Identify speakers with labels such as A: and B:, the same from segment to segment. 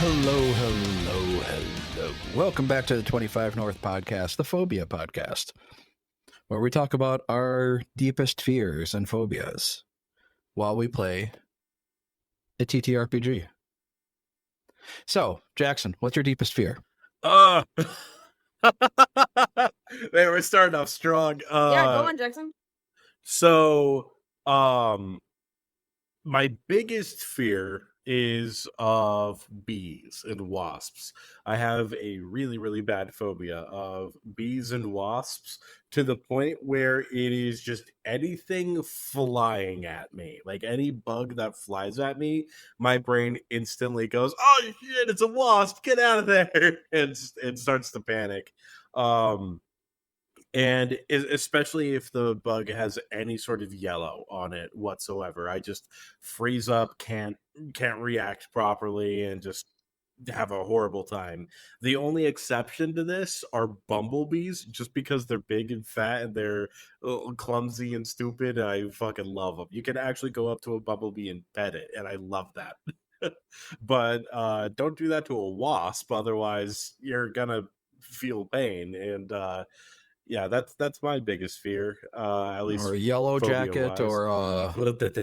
A: Hello. Welcome back to the 25 North podcast, the Phobia podcast, where we talk about our deepest fears and phobias while we play a TTRPG. So, Jackson, what's your deepest fear?
B: Man, we're starting off strong.
C: Yeah, go on, Jackson.
B: So, my biggest fear is of bees and wasps. I have a really, really bad phobia of bees and wasps to the point where it is just anything flying at me. Like any bug that flies at me, my brain instantly goes, "Oh shit, it's a wasp! Get out of there!" and it starts to panic. And especially if the bug has any sort of yellow on it whatsoever, I just freeze up, can't react properly, and just have a horrible time. The only exception to this are bumblebees, just because they're big and fat and they're clumsy and stupid. I fucking love them. You can actually go up to a bumblebee and pet it, and I love that. But don't do that to a wasp, otherwise you're gonna feel pain. And yeah, that's my biggest fear. At least,
A: or a yellow jacket, or a hornet.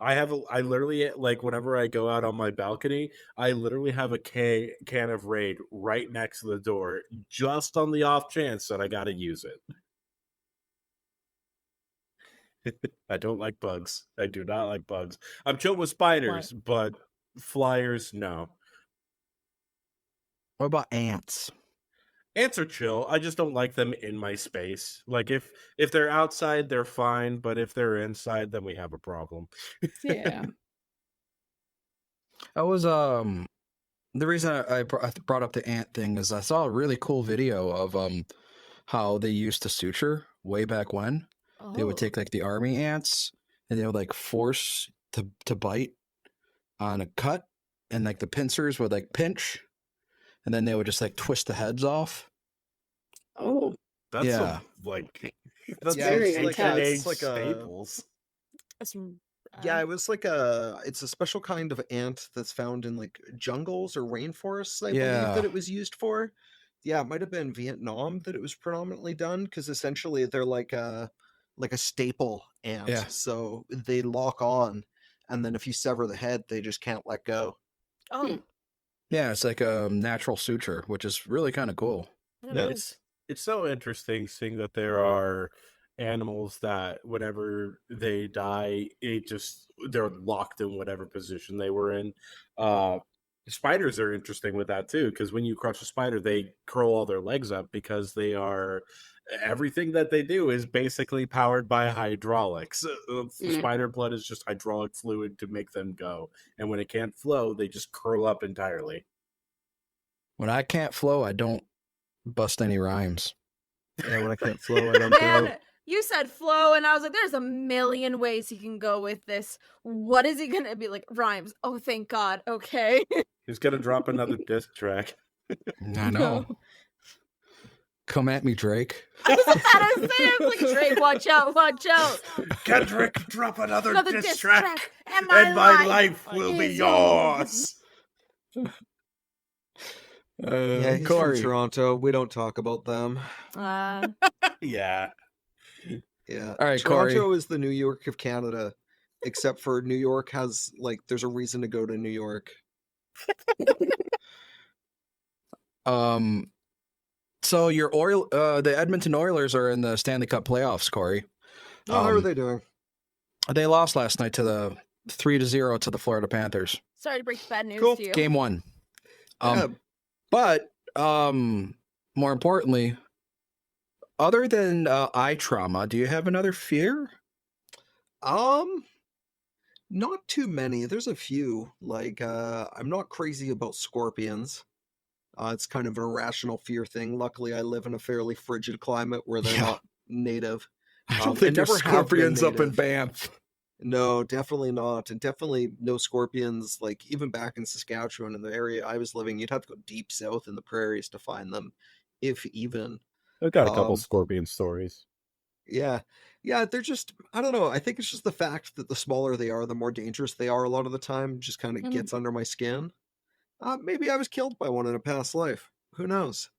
B: I literally, like, whenever I go out on my balcony, I literally have a can of Raid right next to the door, just on the off chance that I gotta use it. I don't like bugs. I do not like bugs. I'm chill with spiders, but flyers, no.
A: What about ants?
B: Ants are chill. I just don't like them in my space. Like if they're outside, they're fine, but if they're inside, then we have a problem.
C: Yeah.
A: I was the reason I brought up the ant thing is I saw a really cool video of how they used to suture way back when.
C: Oh.
A: They would take like the army ants and they would like force to bite on a cut, and like the pincers would like pinch, and then they would just like twist the heads off.
C: Oh,
B: That's
A: Yeah.
B: that's
C: Yeah, very
B: ancient
C: intense.
B: age
D: It's like a-
B: staples.
C: that's
D: Yeah, it was like it's a special kind of ant that's found in like jungles or rainforests, I
A: Yeah.
D: believe that it was used for. Yeah, it might have been Vietnam that it was predominantly done, because essentially they're like a staple ant.
A: Yeah.
D: So they lock on, and then if you sever the head, they just can't let go.
C: Oh,
A: Yeah, it's like a natural suture, which is really kind of cool.
C: I don't know.
B: It's so interesting seeing that there are animals that whenever they die, they're locked in whatever position they were in. Spiders are interesting with that too, because when you crush a spider, they curl all their legs up because everything that they do is basically powered by hydraulics. Spider blood is just hydraulic fluid to make them go, and when it can't flow, they just curl up entirely.
A: When I can't flow, I don't bust any rhymes.
D: Yeah, when I can't flow, I don't go.
C: Man, you said flow, and I was like, there's a million ways he can go with this. What is he gonna be like? Rhymes. Oh, thank God. Okay.
B: He's gonna drop another disc track.
A: I know. Come at me, Drake.
C: I was about to say, I was like, Drake, watch out.
B: Kendrick, drop another
C: Another
B: diss track,
C: and
B: and my life will be
C: is
B: yours.
D: Yeah, he's
A: Corey.
D: from Toronto. We don't talk about them.
B: Yeah.
D: Yeah.
A: All right,
D: Toronto
A: Corey.
D: is the New York of Canada, except for New York has, like, there's a reason to go to New York.
A: So your the Edmonton Oilers are in the Stanley Cup playoffs, Corey.
D: Oh, how are they doing?
A: They lost last night to the 3-0 to the Florida Panthers.
C: Sorry to break bad news
D: Cool.
C: to you.
A: Game 1.
D: Yeah.
A: But more importantly, other than eye trauma, do you have another fear?
D: Not too many. There's a few. Like, I'm not crazy about scorpions. It's kind of an irrational fear thing. Luckily, I live in a fairly frigid climate where they're not native.
A: I don't
D: They
A: think there's
D: never have been
A: scorpions up in
D: native.
A: Banff.
D: No, definitely not. And definitely no scorpions. Like, even back in Saskatchewan, in the area I was living, you'd have to go deep south in the prairies to find them, if even.
B: I've got a
D: couple
B: scorpion stories.
D: Yeah. Yeah, they're just, I don't know. I think it's just the fact that the smaller they are, the more dangerous they are a lot of the time, just kind of gets under my skin. Maybe I was killed by one in a past life. Who knows?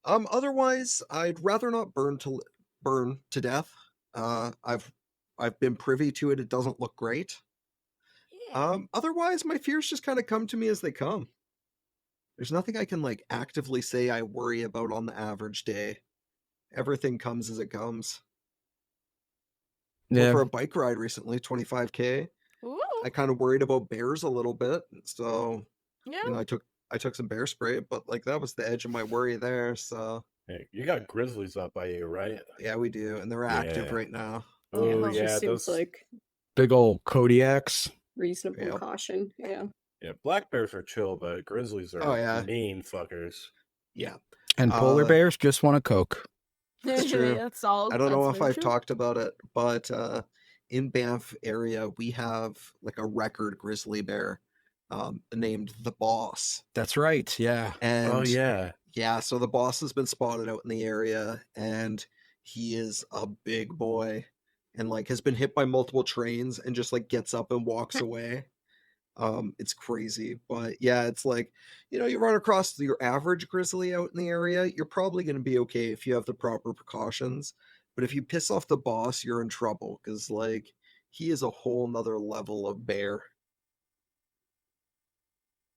D: Otherwise, I'd rather not burn to death. I've been privy to it. It doesn't look great.
C: Yeah.
D: Otherwise, my fears just kind of come to me as they come. There's nothing I can like actively say I worry about on the average day. Everything comes as it comes. Went
A: Yeah.
D: for a bike ride recently, 25K.
C: Ooh.
D: I kind of worried about bears a little bit, so
C: Yeah.
D: you know, I took some bear spray, but like that was the edge of my worry there. So
B: Hey, you got grizzlies up by you, right?
D: yeah, we do, and they're active
B: Yeah.
D: right now.
B: Oh
E: Which
B: yeah,
E: just seems
B: those
E: like
A: Big old Kodiaks.
E: reasonable
D: Yep.
E: caution. Yeah.
B: yeah, black bears are chill, but grizzlies are
D: Oh, yeah.
B: mean fuckers.
D: Yeah,
A: And polar
D: Uh,
A: bears just want a Coke.
D: It's true.
C: That's all.
D: I don't know
C: that's
D: if
C: very
D: I've
C: true.
D: talked about it, but in Banff area we have like a record grizzly bear named the Boss,
A: That's right. Yeah.
D: and
B: Oh yeah.
D: yeah, so the Boss has been spotted out in the area, and he is a big boy, and like has been hit by multiple trains, and just like gets up and walks away. It's crazy, but yeah, it's like, you know, you run across your average grizzly out in the area, you're probably going to be okay if you have the proper precautions. But if you piss off the Boss, you're in trouble because like he is a whole nother level of bear.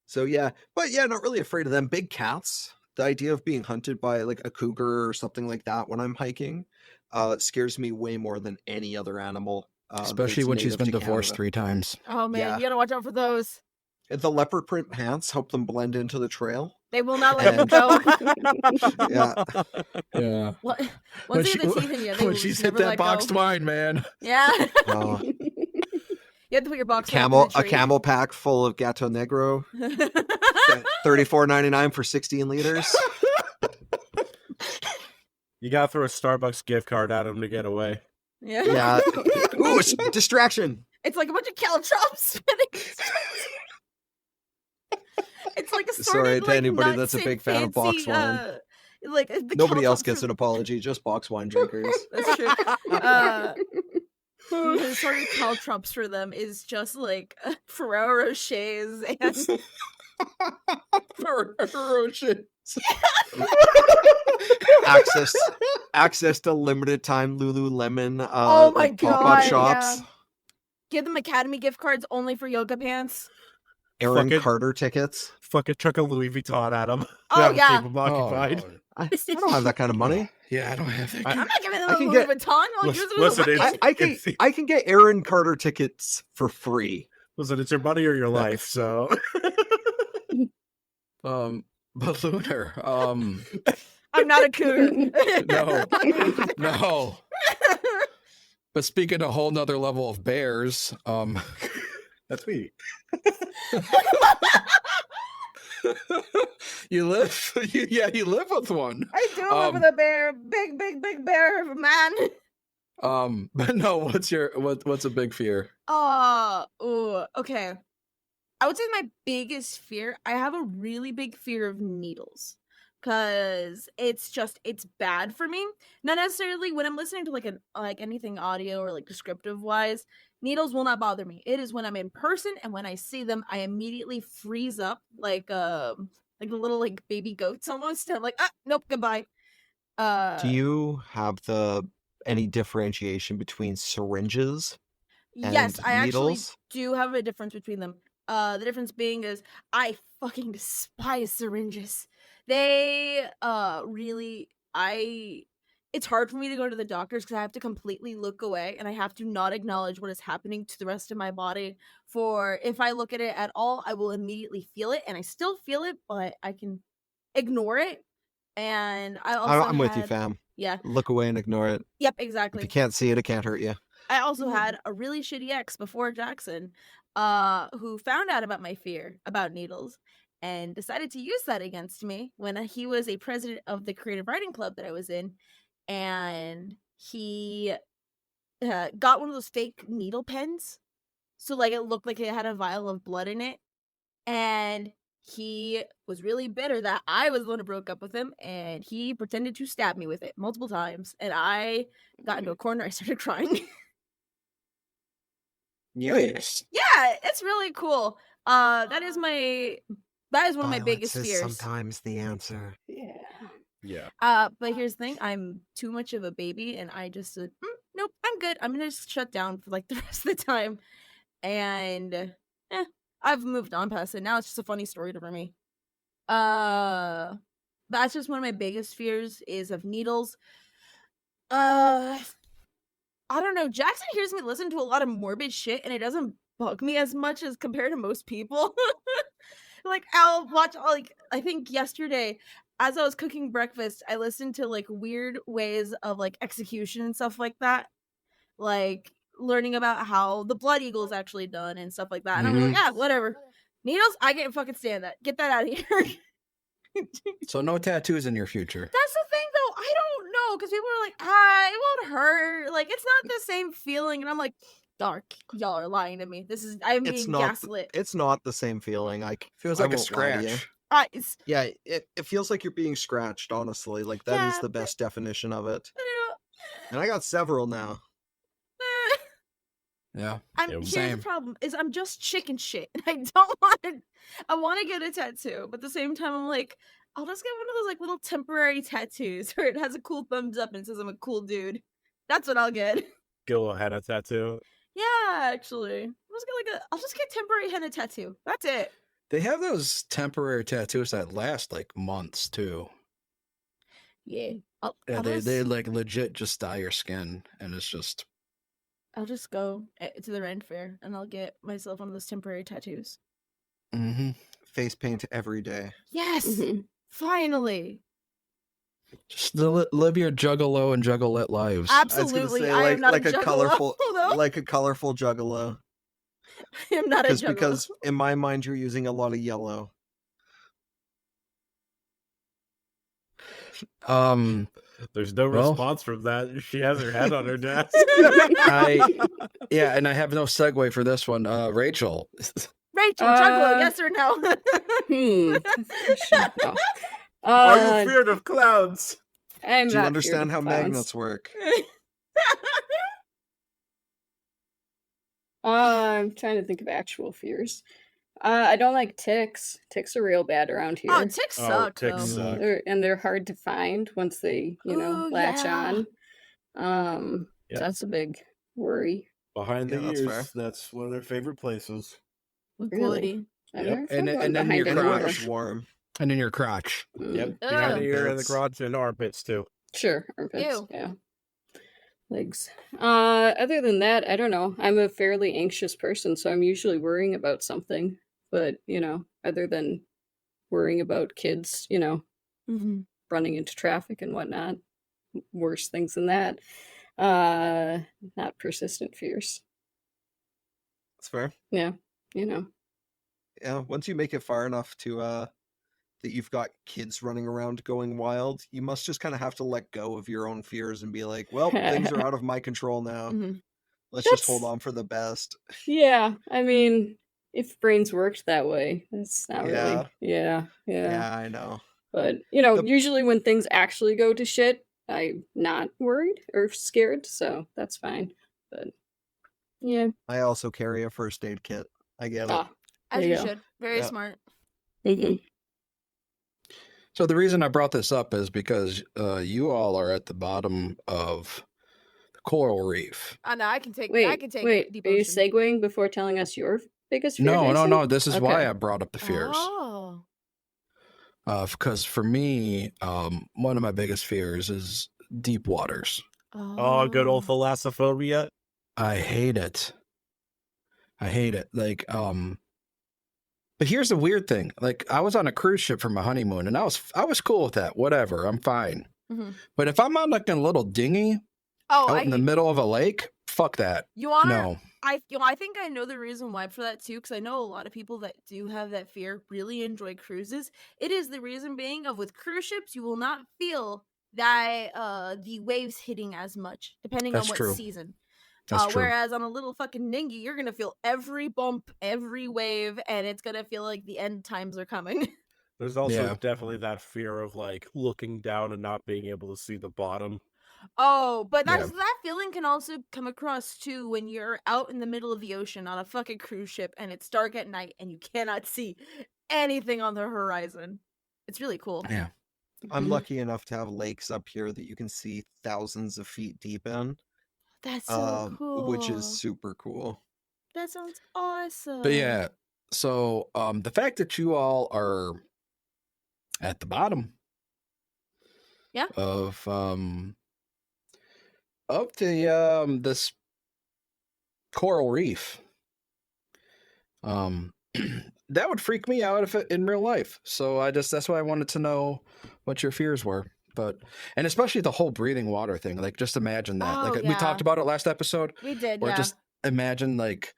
D: So yeah, but yeah, not really afraid of them. Big cats. The idea of being hunted by like a cougar or something like that when I'm hiking scares me way more than any other animal.
A: Especially
D: that's
A: when she's
D: native
A: been
D: to
A: divorced
D: Canada.
A: 3 times.
C: Oh man,
D: Yeah.
C: you gotta watch out for those.
D: And the leopard print pants help them blend into the trail.
C: They will not let you
D: And-
C: go.
D: Yeah.
A: Yeah.
C: What?
A: When,
C: Once they
A: she,
C: get the teeth in you, they
A: when
C: will
A: she's
C: just
A: hit
C: never
A: that
C: let
A: boxed
C: go.
A: wine, man.
C: Yeah.
D: Uh,
C: You have to put your box
D: a camel pack full of Gato Negro, $34.99 for 16 liters.
B: You gotta throw a Starbucks gift card at him to get away.
C: Yeah.
D: Yeah. Ooh, it's distraction.
C: It's like a bunch of caltrops spinning. It's like a
D: Sorry to anybody that's a big fan of box wine.
C: Like the
D: Nobody else
C: caltrops
D: gets an apology, just box wine drinkers.
C: That's true. The sort of caltrops for them is just like Ferrero Rochers and
D: access to limited time Lululemon
C: Oh my
D: like pop-up
C: God,
D: shops.
C: yeah. Give them Academy gift cards only for yoga pants.
D: Aaron
B: Fucking-
D: Carter tickets.
B: Fucking chuck a Louis Vuitton at him.
C: Oh yeah.
B: Keep him occupied.
A: no.
D: I don't have that kind of money.
A: Yeah, I don't have that.
C: I'm not giving them
D: I
C: a
D: can
C: Louis
D: get-
C: Vuitton. I'll use it as
B: listen,
C: a
B: it's-
C: weapon.
D: I can get Aaron Carter tickets for free.
B: Listen, it's your money or your life, so
A: But Lunar,
C: I'm not a cougar.
A: no. But speaking a whole nother level of bears,
B: that's me.
A: you live with one.
C: I do live with a bear, big bear of a man.
A: But no, what's a big fear?
C: Okay. I would say my biggest fear, I have a really big fear of needles. Cause it's bad for me. Not necessarily when I'm listening to like anything audio or like descriptive wise, needles will not bother me. It is when I'm in person and when I see them, I immediately freeze up like the little like baby goats almost. I'm like, nope, goodbye.
D: Do you have any differentiation between syringes
C: Yes,
D: and
C: I actually
D: needles?
C: do have a difference between them. The difference being is I fucking despise syringes. They it's hard for me to go to the doctors because I have to completely look away and I have to not acknowledge what is happening to the rest of my body. For if I look at it at all, I will immediately feel it, and I still feel it, but I can ignore it. And I also
D: I'm with you, fam.
C: Yeah.
D: Look away and ignore it.
C: Yep,
D: If
C: exactly.
D: you can't see it, it can't hurt you.
C: I also had a really shitty ex before Jackson, who found out about my fear about needles and decided to use that against me when he was a president of the creative writing club that I was in, and he got one of those fake needle pens, so like it looked like it had a vial of blood in it, and he was really bitter that I was the one who broke up with him, and he pretended to stab me with it multiple times, and I got into a corner. I started crying.
D: Yes.
C: Yeah, it's really cool. That is one of my biggest
D: Violence is
C: fears.
D: sometimes the answer.
E: Yeah.
B: Yeah.
C: But here's the thing: I'm too much of a baby, and I just said, nope, I'm good. I'm gonna just shut down for like the rest of the time, and I've moved on past it. Now it's just a funny story for me. That's just one of my biggest fears is of needles. I don't know. Jackson hears me listen to a lot of morbid shit, and it doesn't bug me as much as compared to most people. Like I'll watch like I think yesterday as I was cooking breakfast, I listened to like weird ways of like execution and stuff like that. Like learning about how the blood eagle is actually done and stuff like that. And I'm like, yeah, whatever. Needles, I can't fucking stand that. Get that out of here.
A: So no tattoos in your future.
C: That's the thing, though. I don't know because people are like, it won't hurt. Like it's not the same feeling, and I'm like, dark. Y'all are lying to me. I'm being gaslit.
D: It's not the same feeling.
A: Feels
D: I
A: like a
D: won't lie to you.
A: scratch.
D: Yeah, it feels like you're being scratched, honestly. Like that is the best definition of it. And I got several now.
A: Yeah.
C: Here's
A: Same.
C: the problem: is I'm just chicken shit. And I don't want to. I want to get a tattoo, but at the same time, I'm like, I'll just get one of those like little temporary tattoos where it has a cool thumbs up and says I'm a cool dude. That's what I'll get.
B: Gil had a tattoo.
C: Yeah, actually, I'll just get temporary henna tattoo. That's it.
A: They have those temporary tattoos that last like months too.
C: Yeah.
A: Yeah, they like legit just dye your skin, and it's just.
C: I'll just go to the Ren Fair and I'll get myself one of those temporary tattoos.
A: Mm-hmm.
D: Face paint every day.
C: Yes,
E: Mhm.
C: Finally.
A: Just live your juggalo and juggalette lives.
C: Absolutely, I am not a juggalo,
D: colorful,
C: though.
D: like a colorful juggalo.
C: I am not a juggalo.
D: Because in my mind, you're using a lot of yellow.
B: There's no
A: Well-
B: response from that. She has her head on her desk.
A: And I have no segue for this one. Rachel.
C: Rachel, juggalo, yes or no?
E: No.
B: Are you feared of clouds?
E: I'm
D: Do you
E: not
D: understand
E: feared
D: how
E: of clowns.
D: magnets work?
E: I'm trying to think of actual fears. I don't like ticks. Ticks are real bad around here.
C: Oh, ticks suck,
B: ticks
C: though.
B: suck.
E: They're hard to find once they,
C: Ooh,
E: latch
C: yeah.
E: on.
B: Yep.
E: That's a big worry.
B: Behind the
D: Yeah, that's
B: ears.
D: fair.
B: That's one of their favorite places.
C: Liquidity.
E: I've
B: Yep.
E: never
A: And
E: found one
A: then
E: behind
A: your
E: an
D: Anywhere
E: ear.
D: that's warm.
A: And in your crotch.
B: Yep.
E: Mm.
B: Behind
C: Ugh.
B: the ear and the
D: Armpits.
B: crotch and armpits too.
E: Sure, armpits.
C: Ew.
E: Yeah. Legs. Other than that, I don't know. I'm a fairly anxious person, so I'm usually worrying about something. But, other than worrying about kids,
C: Mm-hmm.
E: running into traffic and whatnot, worse things than that. Not persistent fears.
D: That's fair.
E: Yeah.
D: Yeah, once you make it far enough to that you've got kids running around going wild, you must just kind of have to let go of your own fears and be like, well, things are out of my control now.
C: Mm-hmm.
D: Let's just hold
E: That's-
D: on for the best.
E: Yeah. I mean, if brains worked that way, that's not
D: Yeah.
E: really. Yeah.
D: Yeah, I know.
E: But,
D: The-
E: usually when things actually go to shit, I'm not worried or scared, so that's fine. But, yeah.
D: I also carry a first aid kit. I get it.
E: Ah,
C: As
E: There
C: you
E: you go.
C: should. Very
D: Yeah.
C: smart.
A: So the reason I brought this up is because you all are at the bottom of the coral reef.
C: I know. I can take.
E: Wait,
C: I can take
E: wait.
C: deep
E: Are you
C: ocean.
E: segueing before telling us your biggest fear,
A: No.
E: Jason?
A: This is why
E: Okay.
A: I brought up the fears.
C: Oh.
A: Because for me, one of my biggest fears is deep waters.
B: Oh, good old thalassophobia.
A: I hate it. Like, but here's the weird thing. Like, I was on a cruise ship for my honeymoon, and I was cool with that. Whatever, I'm fine.
C: Mhm.
A: But if I'm on like a little dinghy
C: Oh,
A: out in the middle of a lake, fuck that.
C: You wanna?
A: No.
C: I think I know the reason why for that too, because I know a lot of people that do have that fear really enjoy cruises. It is the reason being of with cruise ships, you will not feel that the waves hitting as much, depending
A: That's
C: on what
A: true.
C: season.
A: That's true.
C: Whereas on a little fucking ningy, you're gonna feel every bump, every wave, and it's gonna feel like the end times are coming.
B: There's also
A: Yeah.
B: definitely that fear of like looking down and not being able to see the bottom.
C: Oh, but
A: Yeah.
C: that feeling can also come across too when you're out in the middle of the ocean on a fucking cruise ship and it's dark at night and you cannot see anything on the horizon. It's really cool.
A: Yeah.
D: I'm lucky enough to have lakes up here that you can see thousands of feet deep in,
C: That's so cool.
D: which is super cool.
C: That sounds awesome.
A: But yeah, so the fact that you all are at the bottom
C: Yeah.
A: of the this coral reef, that would freak me out if it in real life. So that's why I wanted to know what your fears were. And especially the whole breathing water thing. Like, just imagine that.
C: Oh,
A: Like, we talked
C: yeah.
A: about it last episode.
C: We did,
A: Or
C: yeah.
A: just imagine like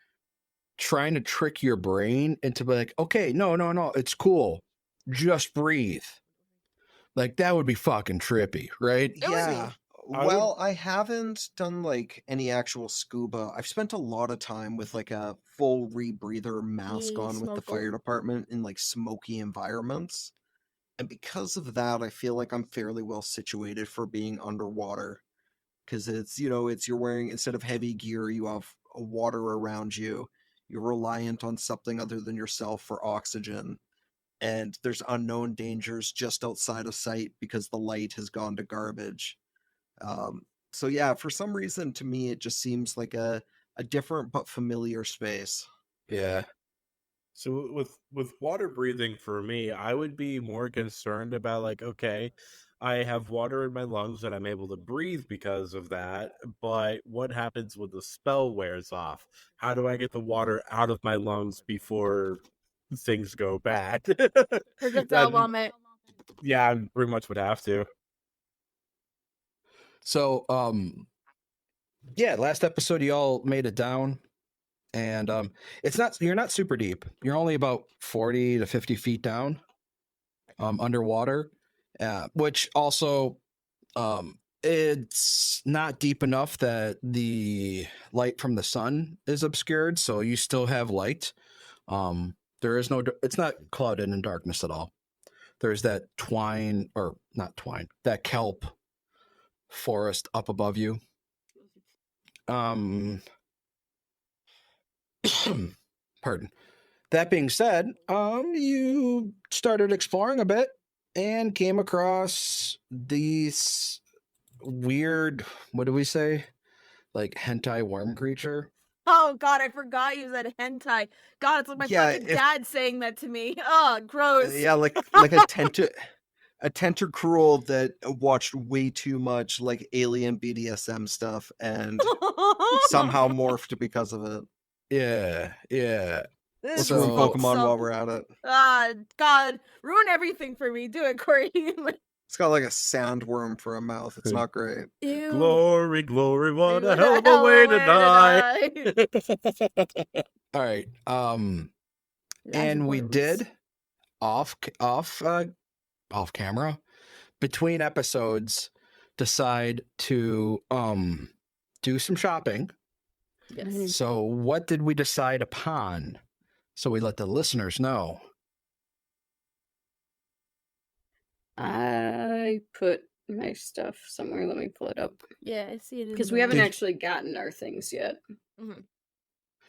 A: trying to trick your brain into like, okay, no, it's cool, just breathe. Like, that would be fucking trippy, right?
C: It would be.
D: Yeah.
B: I
D: Well, I haven't done like any actual scuba. I've spent a lot of time with like a full rebreather mask
C: Yeah,
D: on with the
C: snorkel.
D: fire department in like smoky environments. And because of that, I feel like I'm fairly well situated for being underwater. Because it's, you're wearing, instead of heavy gear, you have a water around you. You're reliant on something other than yourself for oxygen. And there's unknown dangers just outside of sight because the light has gone to garbage. So yeah, for some reason, to me, it just seems like a different but familiar space.
A: Yeah.
B: So with water breathing for me, I would be more concerned about like, okay, I have water in my lungs and I'm able to breathe because of that, but what happens when the spell wears off? How do I get the water out of my lungs before things go bad?
C: Projectile
B: That-
C: vomit.
B: yeah, I pretty much would have to.
A: So, yeah, last episode you all made it down, and you're not super deep. You're only about 40 to 50 feet down, underwater, which also, it's not deep enough that the light from the sun is obscured, so you still have light. It's not clouded in darkness at all. There's that that kelp forest up above you. Pardon. That being said, you started exploring a bit and came across these weird, what do we say? Like hentai worm creature.
C: Oh god, I forgot you said hentai. God, it's like my
D: Yeah,
C: fucking
D: if-
C: dad saying that to me. Oh, gross.
D: Yeah, like a tentacruel that watched way too much like alien BDSM stuff and somehow morphed because of it.
A: Yeah.
C: This
D: Let's
A: So-
D: ruin
C: is
D: Pokemon
C: wholesome.
D: while we're at it.
C: God, ruin everything for me. Do it, Corey.
D: It's got like a sandworm for a mouth. It's not great.
C: Ew.
B: Glory, glory, what a
C: What
B: hell of a way to die.
A: All right.
C: That's
A: And we
C: gross.
A: did off camera between episodes decide to do some shopping.
C: Yes.
A: So what did we decide upon? So we let the listeners know.
E: I put my stuff somewhere. Let me pull it up.
C: Yeah, I see it.
E: Because we haven't
A: Did-
E: actually gotten our things yet.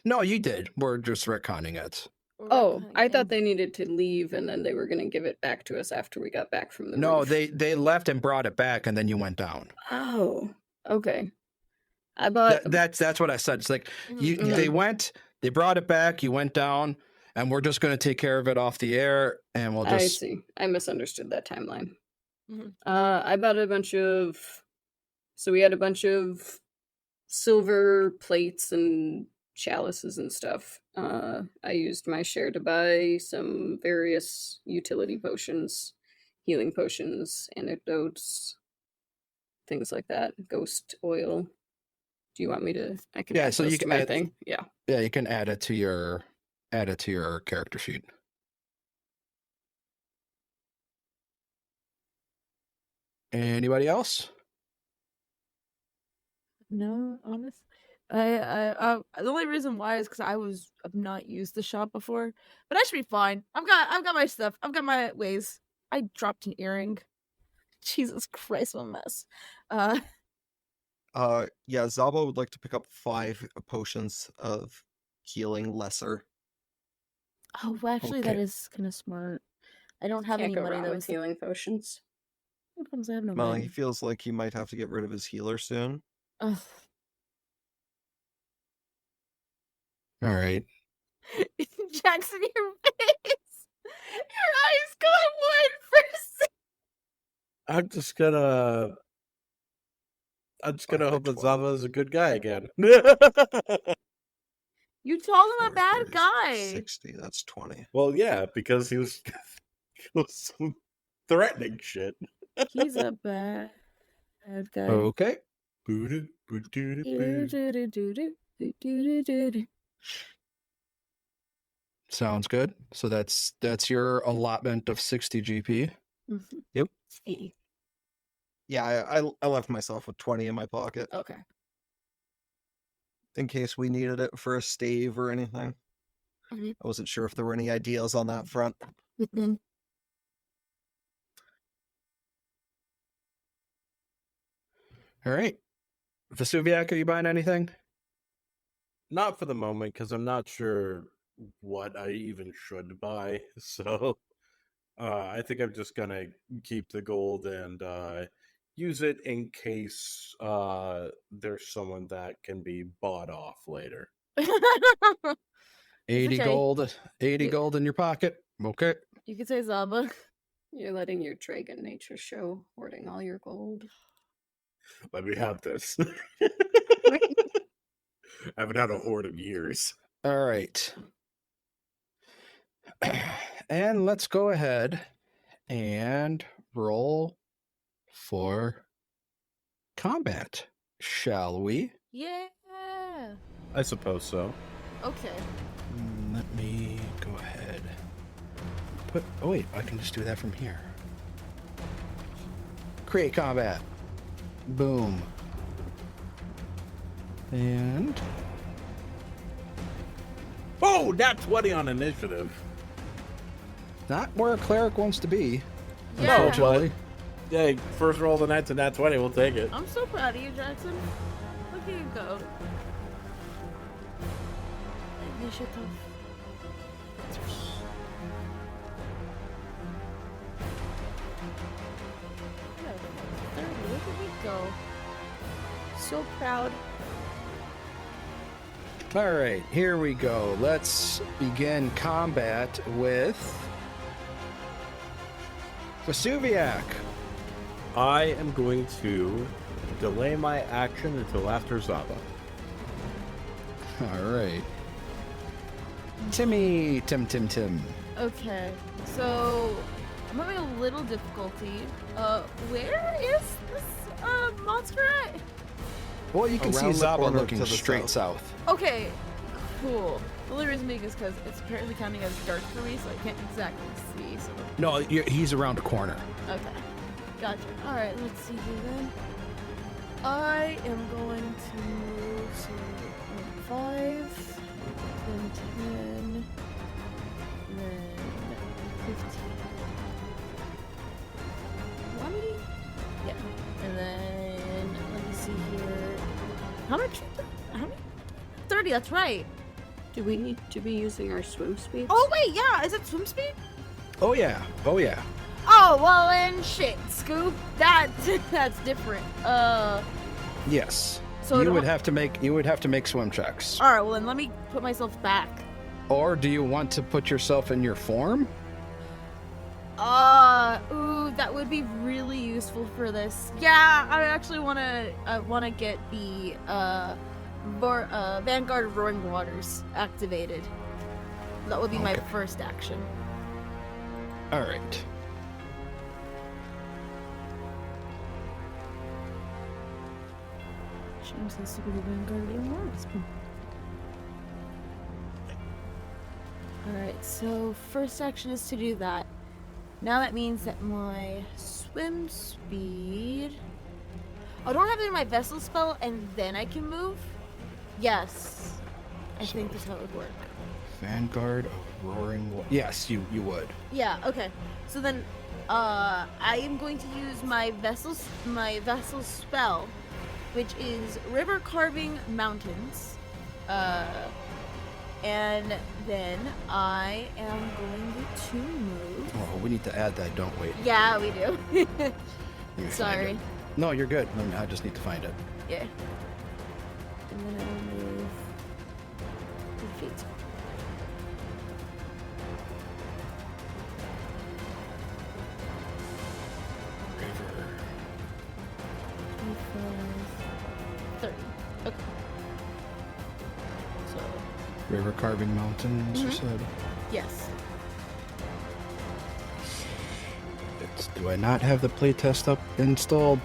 A: No, you did. We're just retconning it.
E: Oh, I thought they needed to leave and then they were going to give it back to us after we got back from the
A: No,
E: roof.
A: they left and brought it back, and then you went down.
E: Oh, okay. I bought...
A: That's what I said. It's like
E: Mhm.
A: they brought it back, you went down, and we're just going to take care of it off the air, and we'll
E: I
A: just
E: see. I misunderstood that timeline.
C: Mhm.
E: I bought a bunch of... So we had a bunch of silver plates and chalices and stuff. I used my share to buy some various utility potions, healing potions, antidotes, things like that. Ghost oil. Do you want me to? I can.
A: Yeah,
E: add
A: so
E: those
A: you
E: to
A: can
E: my
A: add-
E: thing. Yeah.
A: yeah, you can add it to your character sheet. Anybody else?
C: No, honest. The only reason why is because I've not used the shop before, but I should be fine. I've got my stuff. I've got my ways. I dropped an earring. Jesus Christ, what a mess.
D: Yeah, Zaba would like to pick up 5 potions of healing lesser.
C: Oh, well, actually, that
A: Okay.
C: is kind of smart. I don't have
E: Can't
C: any
E: go
C: money
E: wrong
C: though.
E: with healing potions.
C: Sometimes I have no
D: Well, he
C: money.
D: feels like he might have to get rid of his healer soon.
C: Ugh.
A: All right.
C: Jackson, your face, your eyes got wide for a second.
B: I'm just gonna hope that
D: 12.
B: Zava is a good guy again.
C: You told him a
D: 4,
C: bad
D: 30,
C: guy.
D: 60, that's 20.
B: Well, yeah, because he was threatening shit.
C: He's a bad guy.
A: Okay.
C: Do-do-do-do-do-do-do-do-do.
A: Sounds good. So that's your allotment of 60 GP.
C: Mhm.
D: Yep.
C: 80.
D: Yeah, I left myself with 20 in my pocket
C: Okay.
D: in case we needed it for a stave or anything.
C: Mhm.
D: I wasn't sure if there were any ideas on that front.
C: Then
A: All right. Vesuviac, are you buying anything?
B: Not for the moment, because I'm not sure what I even should buy. So I think I'm just gonna keep the gold and use it in case there's someone that can be bought off later.
A: 80
C: okay.
A: gold. 80
C: You-
A: gold in your pocket. Okay.
C: you could say Zaba.
E: You're letting your dragon nature show, hoarding all your gold.
B: Let me have this. I haven't had a hoard in years.
A: All right. And let's go ahead and roll for combat, shall we?
C: Yeah.
B: I suppose so.
C: Okay.
A: Let me go ahead. Oh wait, I can just do that from here. Create combat. Boom. And
B: Oh, nat 20 on initiative.
A: not where a cleric wants to be,
C: Yeah.
A: unfortunately.
B: Hey, first roll of the night's a nat 20. We'll take it.
C: I'm so proud of you, Jackson. Look at you go. Initiative. Yeah, 30. Look at me go. So proud.
A: All right, here we go. Let's begin combat with Vesuviac.
B: I am going to delay my action until after Zava.
A: All right. Tim.
C: Okay, so I'm having a little difficulty. Where is this monster at?
A: Well, you can see
D: Around the
A: Zaba
D: corner
A: looking
D: to the
A: straight
D: south.
A: south.
C: Okay, cool. The only reason being is because it's apparently counting as dark for me, so I can't exactly see. So
A: No, he's around the corner.
C: okay, gotcha. All right, let's see here then. I am going to move to 5, then 10, then 15. 20? Yeah. And then let me see here. How much? How many? 30, that's right.
E: Do we need to be using our swim speeds?
C: Oh wait, yeah, is it swim speed?
A: Oh yeah.
C: Oh well then shit, Scoop. That's different.
A: Yes.
C: So
A: you would have to make swim checks.
C: Alright, well then let me put myself back.
A: Or do you want to put yourself in your form?
C: Ooh, that would be really useful for this. Yeah, I actually wanna get the Vanguard of Roaring Waters activated. That would be my
A: Okay.
C: first action.
A: All right.
C: James has to be the Vanguard of Roaring Waters. Alright, so first action is to do that. Now that means that my swim speed... Oh, don't I have it in my vessel spell and then I can move? Yes. I
A: So-
C: think that's how it would work.
A: Vanguard of Roaring Yes, you would.
C: Yeah, okay. So then I am going to use my vessel spell, which is River Carving Mountains. And then I am going to move.
A: Oh, we need to add that, don't we?
C: Yeah, we do.
A: Let me find
C: Sorry.
A: it. No, you're good. I just need to find it.
C: Yeah. And then I will move 2 feet.
A: River.
C: 30. Okay. So,
A: River Carving Mountains, you
C: Mhm.
A: said?
C: yes.
A: Do I not have the playtest up installed?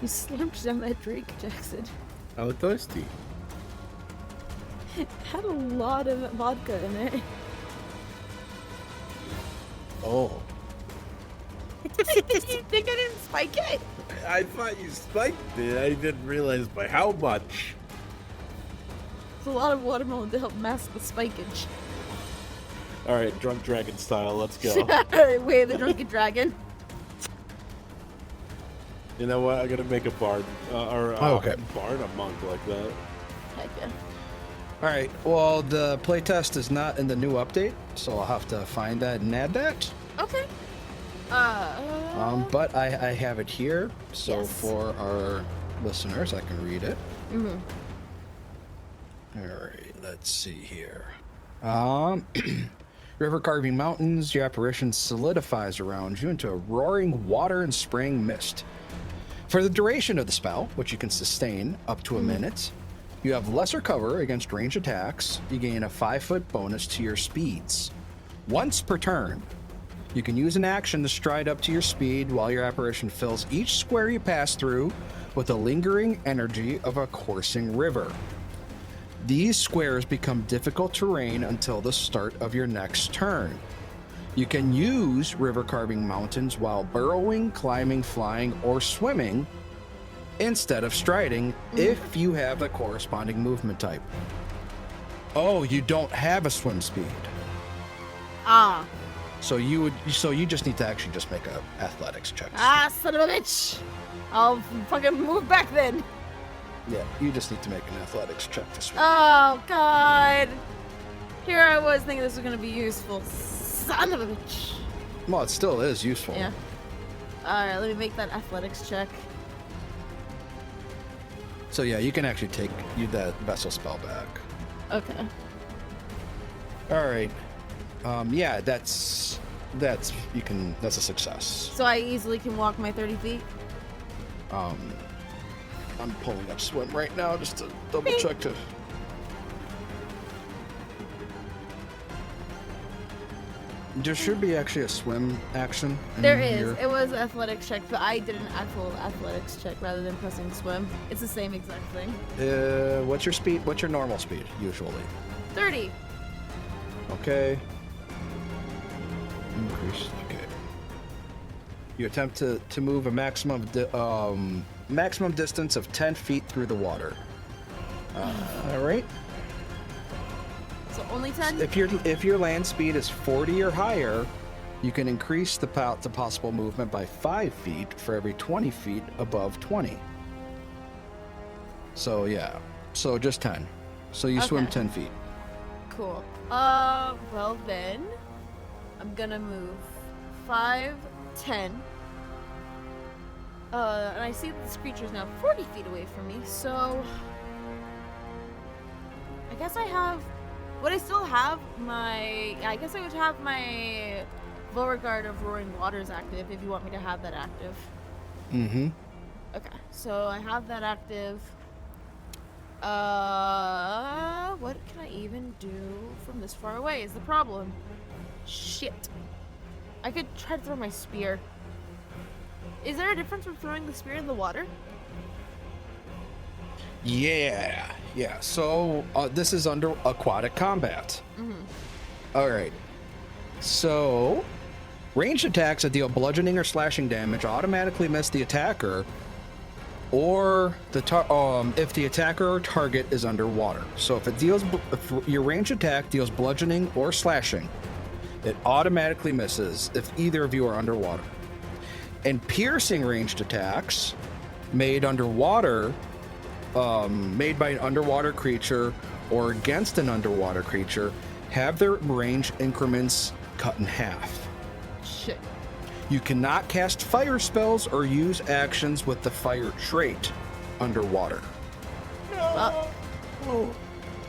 C: You slurped down that drink, Jackson.
B: I look thirsty.
C: It had a lot of vodka in it.
B: Oh.
C: You think I didn't spike it?
B: I thought you spiked it. I didn't realize by how much.
C: It's a lot of watermelon to help mask the spikage.
B: All right, drunk dragon style. Let's go.
C: Way of the drunken dragon.
B: You know what? I gotta make a bard
A: okay.
B: bard, a monk like that.
C: Heck yeah.
A: All right. Well, the playtest is not in the new update, so I'll have to find that and add that.
C: Okay.
A: But I have it here, so
C: Yes.
A: for our listeners, I can read it.
C: Mm-hmm.
A: All right. Let's see here. River Carving Mountains, your apparition solidifies around you into a roaring water and spraying mist. For the duration of the spell, which you can sustain up to a minute, you have lesser cover against range attacks. You gain a 5-foot bonus to your speeds. Once per turn, you can use an action to stride up to your speed while your apparition fills each square you pass through with the lingering energy of a coursing river. These squares become difficult terrain until the start of your next turn. You can use River Carving Mountains while burrowing, climbing, flying, or swimming instead of striding if you have the corresponding movement type. Oh, you don't have a swim speed.
C: Ah.
A: So you just need to actually just make a athletics check.
C: Ah, son of a bitch. I'll fucking move back then.
A: Yeah, you just need to make an athletics check to swim.
C: Oh, God. Here I was thinking this was going to be useful. Son of a bitch.
A: Well, it still is useful.
C: Yeah. Alright, let me make that athletics check.
A: So yeah, you can actually take that vessel spell back.
C: Okay.
A: All right. Yeah, that's a success.
C: So I easily can walk my 30 feet?
A: I'm pulling up swim right now just to double check to. There should be actually a swim action.
C: There is. It was athletics check, but I did an actual athletics check rather than pressing swim. It's the same exact thing.
A: What's your speed? What's your normal speed usually?
C: 30.
A: Okay. Increase. Okay. You attempt to move a maximum distance of 10 feet through the water. All right.
C: So only 10?
A: If your land speed is 40 or higher, you can increase the possible movement by 5 feet for every 20 feet above 20. So yeah. So just 10. So you swim
C: Okay.
A: 10 feet.
C: Cool. Well then, I'm gonna move 5, 10. And I see that this creature's now 40 feet away from me, so I guess I have. Would I still have my? I guess I would have my Beauregard of Roaring Waters active if you want me to have that active.
A: Mm-hmm.
C: Okay, so I have that active. What can I even do from this far away is the problem. Shit. I could try to throw my spear. Is there a difference from throwing the spear in the water?
A: Yeah. So this is under aquatic combat. All right. So ranged attacks that deal bludgeoning or slashing damage automatically miss the attacker, or if the attacker or target is underwater. So if your ranged attack deals bludgeoning or slashing, it automatically misses if either of you are underwater. And piercing ranged attacks made underwater, made by an underwater creature or against an underwater creature, have their range increments cut in half.
C: Shit.
A: You cannot cast fire spells or use actions with the fire trait underwater.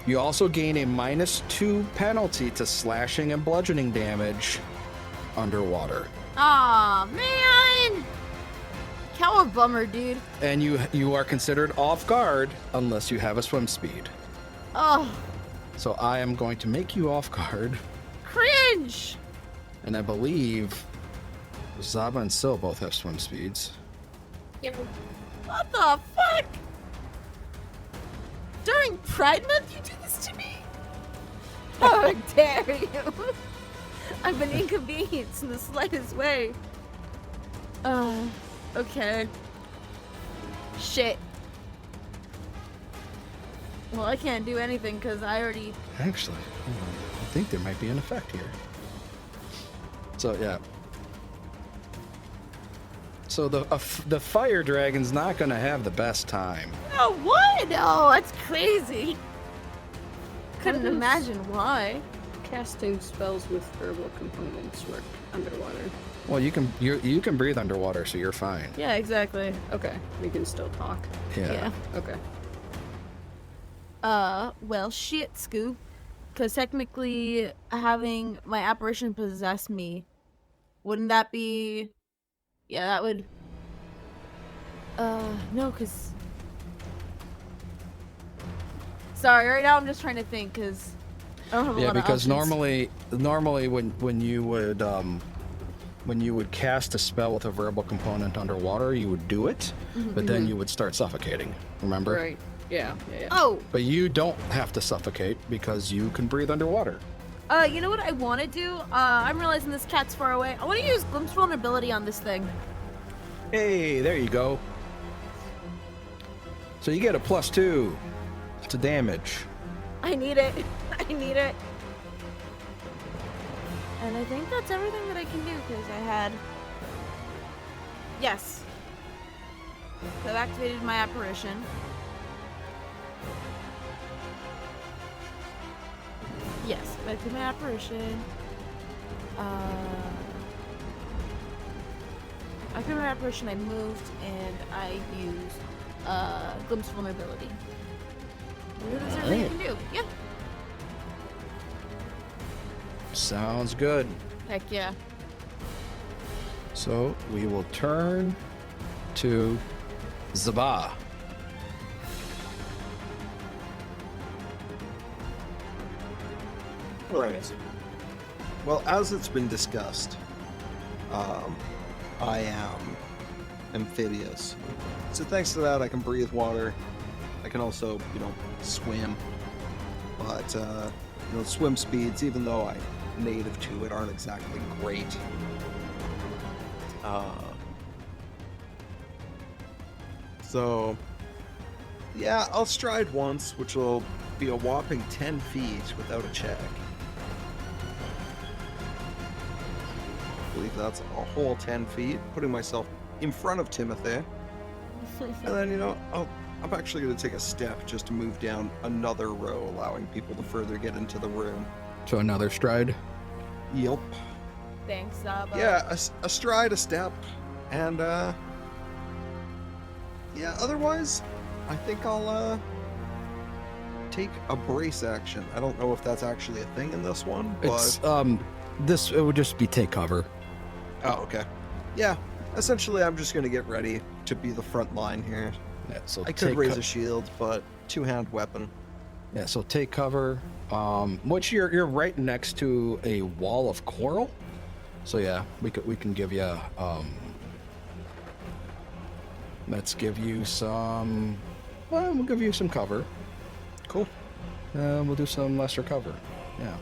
A: You also gain a -2 penalty to slashing and bludgeoning damage underwater.
C: Aw, man! How a bummer, dude.
A: And you are considered off guard unless you have a swim speed.
C: Oh,
A: So I am going to make you off guard,
C: cringe!
A: and I believe Zaba and Sil both have swim speeds.
C: What the fuck? During Pride Month, you do this to me? How dare you? I've been inconvenienced in the slightest way. Okay. Shit. Well, I can't do anything because I already...
A: Actually, hold on. I think there might be an effect here. So yeah. So the fire dragon's not gonna have the best time.
C: Oh, what? No, that's crazy. Couldn't
E: How does-
C: imagine why.
E: Casting spells with herbal components work underwater.
A: Well, you can breathe underwater, so you're fine.
C: Yeah, exactly.
E: Okay, we can still talk.
A: Yeah.
E: Okay.
C: Well, shit, Scoop. Because technically, having my apparition possess me, wouldn't that be... Yeah, that would... No, because... Sorry, right now I'm just trying to think, because I don't have a
A: Yeah,
C: lot of
A: because
C: options.
A: normally when you would cast a spell with a verbal component underwater, you would do it, but then you would start suffocating. Remember?
E: Right. Yeah.
C: Oh,
A: But you don't have to suffocate because you can breathe underwater.
C: you know what I want to do? I'm realizing this cat's far away. I want to use Glimpse Vulnerability on this thing.
A: Hey, there you go. So you get a +2 to damage.
C: I need it. I need it. And I think that's everything that I can do because I had... Yes. So I've activated my apparition. Yes, I've activated my apparition. After my apparition, I moved and I used Glimpse Vulnerability. That's everything I can do. Yeah.
A: Sounds good.
C: Heck yeah.
A: So we will turn to Zabah.
D: All right. Well, as it's been discussed, I am amphibious. So thanks to that, I can breathe water. I can also, swim. But, swim speeds, even though I'm native to it, aren't exactly great. So, yeah, I'll stride once, which will be a whopping 10 feet without a check. I believe that's a whole 10 feet, putting myself in front of Timothy. And then, I'm actually going to take a step just to move down another row, allowing people to further get into the room.
A: So another stride.
D: Yep.
C: Thanks, Zaba.
D: Yeah, a stride, a step, and, yeah, otherwise, I think I'll, take a brace action. I don't know if that's actually a thing in this one, but...
A: It's, it would just be take cover.
D: Oh, okay. Yeah, essentially I'm just going to get ready to be the front line here.
A: Yeah, so
D: I could
A: take
D: raise a shield, but two-hand weapon.
A: Yeah, so take cover. Which you're right next to a wall of coral. So yeah, we can give you Let's give you some... Well, we'll give you some cover.
D: Cool.
A: We'll do some lesser cover. Yeah.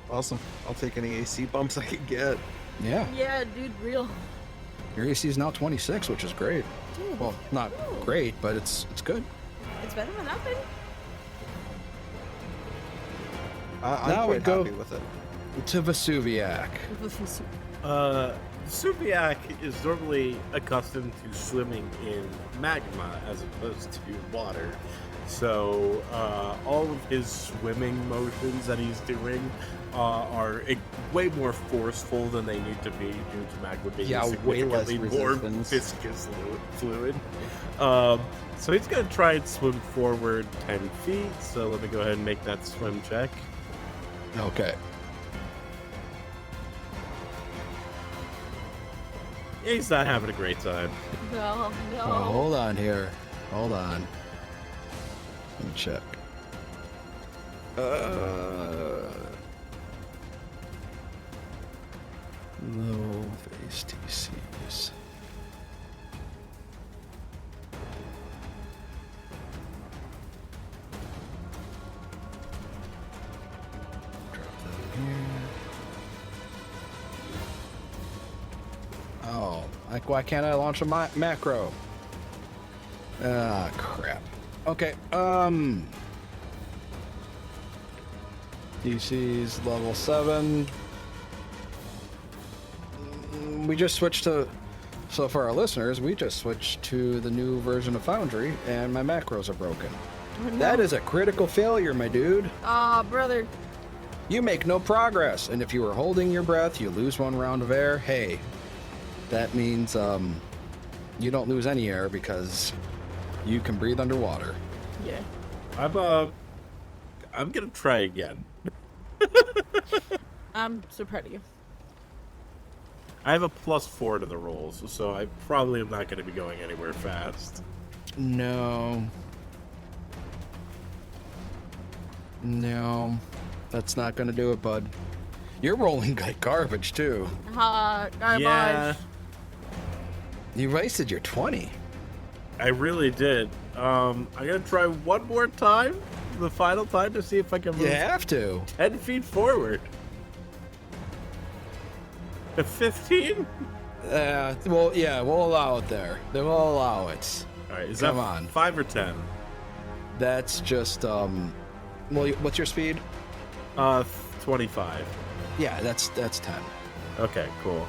D: Awesome. I'll take any AC bumps I can get.
A: Yeah.
C: Yeah, dude, real.
A: Your AC is now 26, which is great.
C: Dude.
A: Well, not great, but it's good.
C: It's better than nothing.
D: I'm
A: Now we
D: quite
A: go-
D: happy with it.
A: To Vesuviac.
B: Subiac is normally accustomed to swimming in magma as opposed to water. So all of his swimming motions that he's doing are way more forceful than they need to be due to magma being
D: way less
B: significantly more
D: resistance.
B: viscous fluid. So he's going to try and swim forward 10 feet. So let me go ahead and make that swim check.
A: Okay.
B: Yeah, he's not having a great time.
C: No, no.
A: Oh, hold on here. Hold on. Let me check. Low base TCs. Drop that in here. Oh, like why can't I launch a macro? Ah, crap. Okay, DC's level 7. We just switched to, so for our listeners, we just switched to the new version of Foundry, and my macros are broken.
C: Oh, no.
A: That is a critical failure, my dude.
C: Aw, brother.
A: You make no progress, and if you are holding your breath, you lose 1 round of air. Hey, that means you don't lose any air because you can breathe underwater.
C: Yeah.
B: I'm gonna try again.
C: I'm so proud of you.
B: I have a +4 to the rolls, so I probably am not going to be going anywhere fast.
A: No. No. That's not going to do it, bud. You're rolling like garbage, too.
C: Garbage.
B: Yeah,
A: You wasted your 20.
B: I really did. I'm gonna try one more time, the final time, to see if I can move
A: You have to.
B: 10 feet forward. A 15?
A: Well, yeah, we'll allow it there. They will allow it.
B: All right, is
A: Come
B: that
A: on.
B: 5 or 10?
A: That's just, well, what's your speed?
B: 25.
A: Yeah, that's 10.
B: Okay, cool.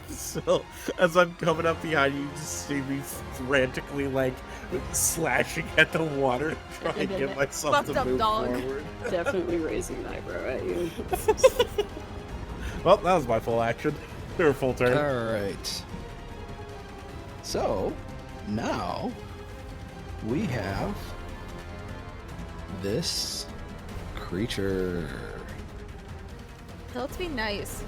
B: So, as I'm coming up behind you, you just see me frantically, like, slashing at the water, trying to get myself
C: Fucked
B: to
C: up
B: move
C: dog.
B: forward.
E: Definitely raising an eyebrow at you.
B: Well, that was my full action. Or full turn.
A: All right. So, now we have this creature.
C: Let's be nice.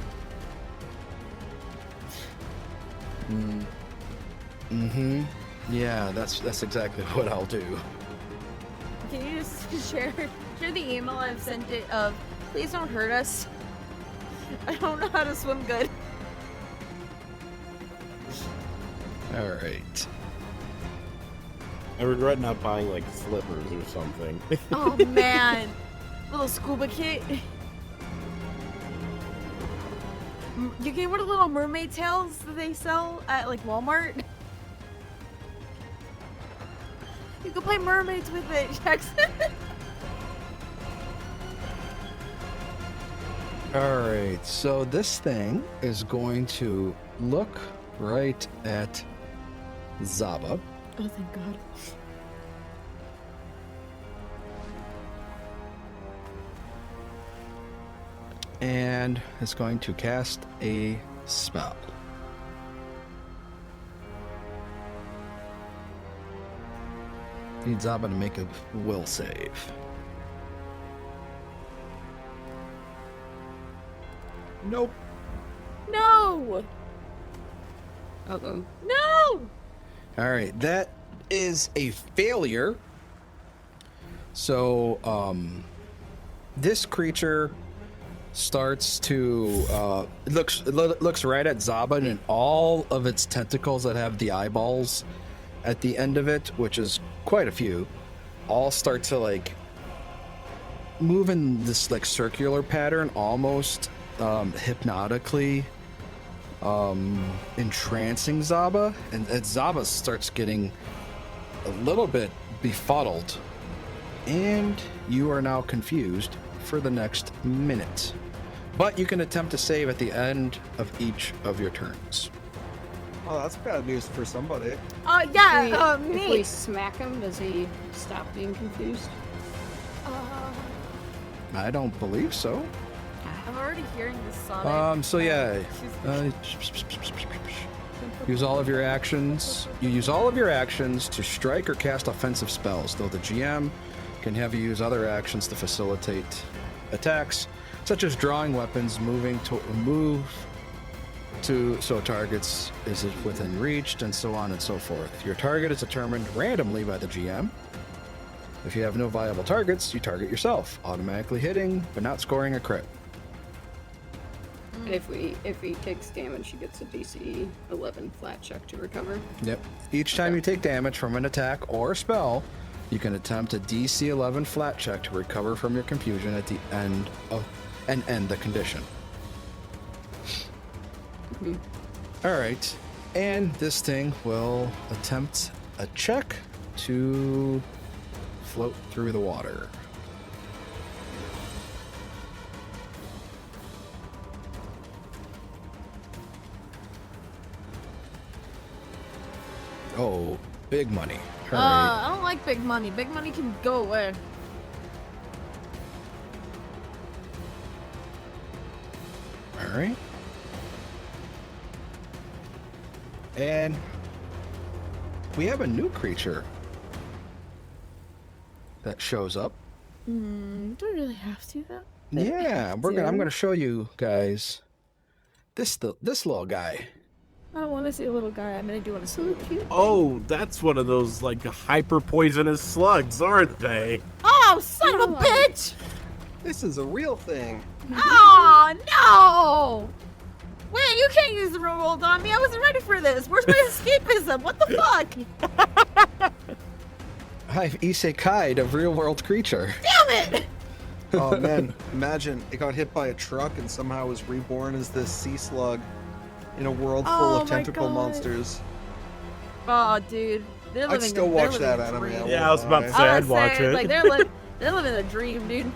A: Mm-hmm. Yeah, that's exactly what I'll do.
C: Can you just share the email I've sent it of please don't hurt us? I don't know how to swim good.
A: All right.
B: I regret not buying, like, slippers or something.
C: Oh man. Little scuba kit. You get one of the little mermaid tails that they sell at like Walmart. You can play mermaids with it, Jackson.
A: All right. So this thing is going to look right at Zaba.
C: Oh, thank God.
A: And is going to cast a spell. Need Zaba to make a will save.
D: Nope.
C: No!
E: Uh-oh.
C: No!
A: All right, that is a failure. So, this creature starts to looks right at Zaba, and all of its tentacles that have the eyeballs at the end of it, which is quite a few, all start to like move in this like circular pattern, almost hypnotically entrancing Zaba, and Zaba starts getting a little bit befuddled, and you are now confused for the next minute. But you can attempt to save at the end of each of your turns.
D: Oh, that's bad news for somebody.
C: Yeah,
E: If
C: me.
E: we smack him, does he stop being confused?
A: I don't believe so.
C: I'm already hearing this sonic.
A: So yeah, use all of your actions. You use all of your actions to strike or cast offensive spells, though the GM can have you use other actions to facilitate attacks, such as drawing weapons, move to so targets is within reach, and so on and so forth. Your target is determined randomly by the GM. If you have no viable targets, you target yourself, automatically hitting but not scoring a crit.
E: If he takes damage, he gets a DC 11 flat check to recover.
A: Yep. Each time you take damage from an attack or spell, you can attempt a DC 11 flat check to recover from your confusion at the end of and end the condition.
E: Mm-hmm.
A: All right, and this thing will attempt a check to float through the water. Oh, big money. All right.
C: I don't like big money. Big money can go away.
A: All right. And we have a new creature that shows up.
C: Do we really have to though?
A: Yeah, I'm gonna show you guys this little guy.
C: I don't want to see a little guy. I mean, I do want to see a little cute.
B: Oh, that's one of those like hyper poisonous slugs, aren't they?
C: Oh, son of a bitch!
D: This is a real thing.
C: Oh no! Wait, you can't use the real world on me. I wasn't ready for this. Where's my escapism? What the fuck?
A: I've isekai'd a real world creature.
C: Damn it!
D: Oh man, imagine it got hit by a truck and somehow was reborn as this sea slug in a world full
C: Oh
D: of
C: my
D: tentacle
C: God.
D: monsters.
C: Oh, dude, they're living.
D: I'd still
C: they're
D: watch
C: living
D: that
C: a
D: anime.
C: dream.
B: Yeah, I was about to say
C: I
B: I'd
C: was
B: watch
C: saying,
B: it.
C: like they're living a dream, dude.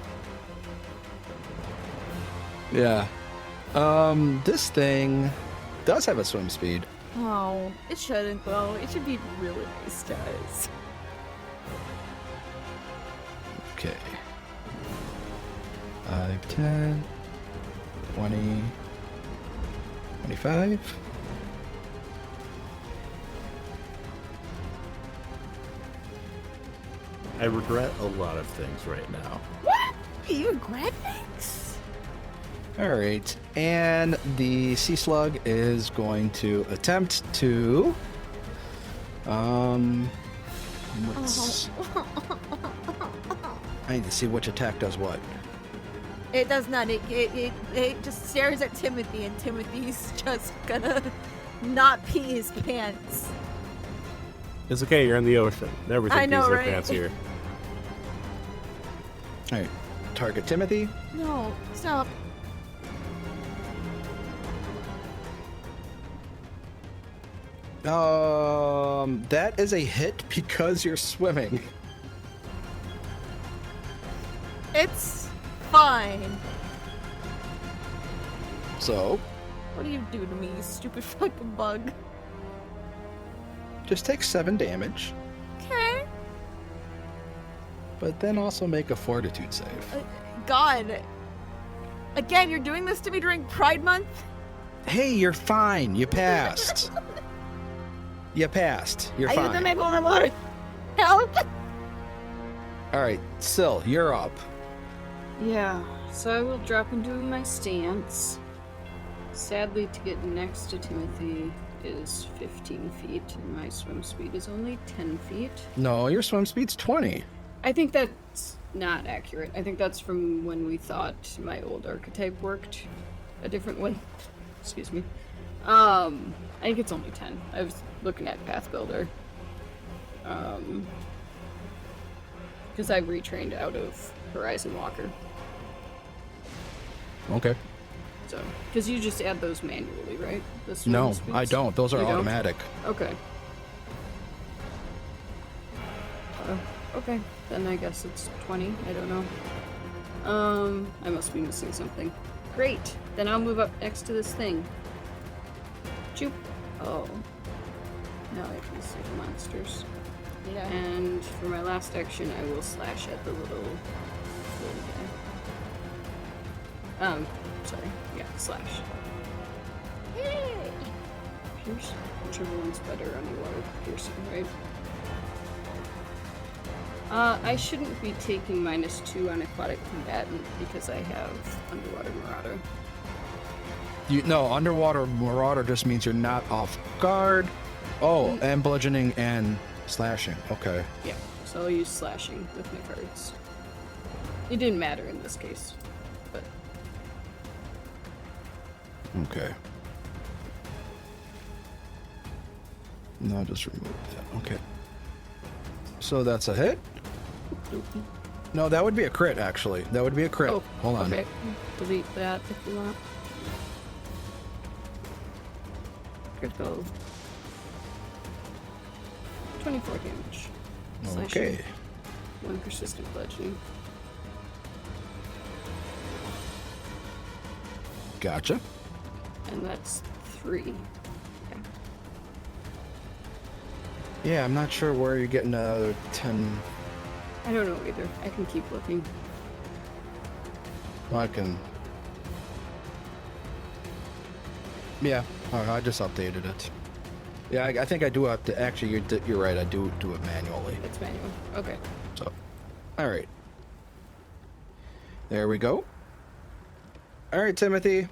A: Yeah. This thing does have a swim speed.
C: Oh, it shouldn't though. It should be really nice, guys.
A: Okay. 5, 10, 20, 25.
B: I regret a lot of things right now.
C: What? You regret things?
A: All right, and the sea slug is going to attempt to what's I need to see which attack does what.
C: It does not. It just stares at Timothy, and Timothy's just gonna not pee his pants.
B: It's okay, you're in the ocean. Everything
C: I know,
B: pees their
C: right?
B: pants here.
A: All right, target Timothy.
C: No, stop.
A: That is a hit because you're swimming.
C: It's fine.
A: So,
C: What do you do to me, you stupid fucking bug?
A: just take 7 damage,
C: Okay.
A: but then also make a fortitude save.
C: God. Again, you're doing this to me during Pride Month?
A: Hey, you're fine. You passed. You passed. You're fine.
C: Help!
A: All right, Syl, you're up.
E: Yeah, so I will drop into my stance. Sadly, to get next to Timothy is 15 feet, and my swim speed is only 10 feet.
A: No, your swim speed's 20.
E: I think that's not accurate. I think that's from when we thought my old archetype worked a different way. Excuse me. I think it's only 10. I was looking at Path Builder. Because I retrained out of Horizon Walker.
A: Okay.
E: So, because you just add those manually, right? The
A: No,
E: speeds?
A: I don't. Those are
E: You don't?
A: automatic.
E: Okay. Okay, then I guess it's 20. I don't know. I must be missing something. Great. Then I'll move up next to this thing. Choop. Oh. Now I can see the monsters.
C: Yeah.
E: And for my last action, I will slash at the little guy. Sorry. Yeah, slash.
C: Yay!
E: Pierce. Whichever one's better underwater piercing, right? I shouldn't be taking -2 on aquatic combatant because I have underwater marauder.
A: No, underwater marauder just means you're not off guard. Oh, and bludgeoning and slashing. Okay.
E: Yeah, so I'll use slashing with my cards. It didn't matter in this case, but
A: Okay. No, just remove that. Okay. So that's a hit? No, that would be a crit, actually. That would be a crit.
E: oh,
A: Hold on.
E: okay. Delete that if you want. Critical. 24 damage. Slashing.
A: Okay.
E: 1 persistent bludgeoning.
A: Gotcha.
E: And that's 3.
A: Yeah, I'm not sure where you're getting another 10.
E: I don't know either. I can keep looking.
A: I can. Yeah, I just updated it. Yeah, I think I do have to. Actually, you're right. I do it manually.
E: It's manual. Okay.
A: So, all right. There we go. All right, Timothy.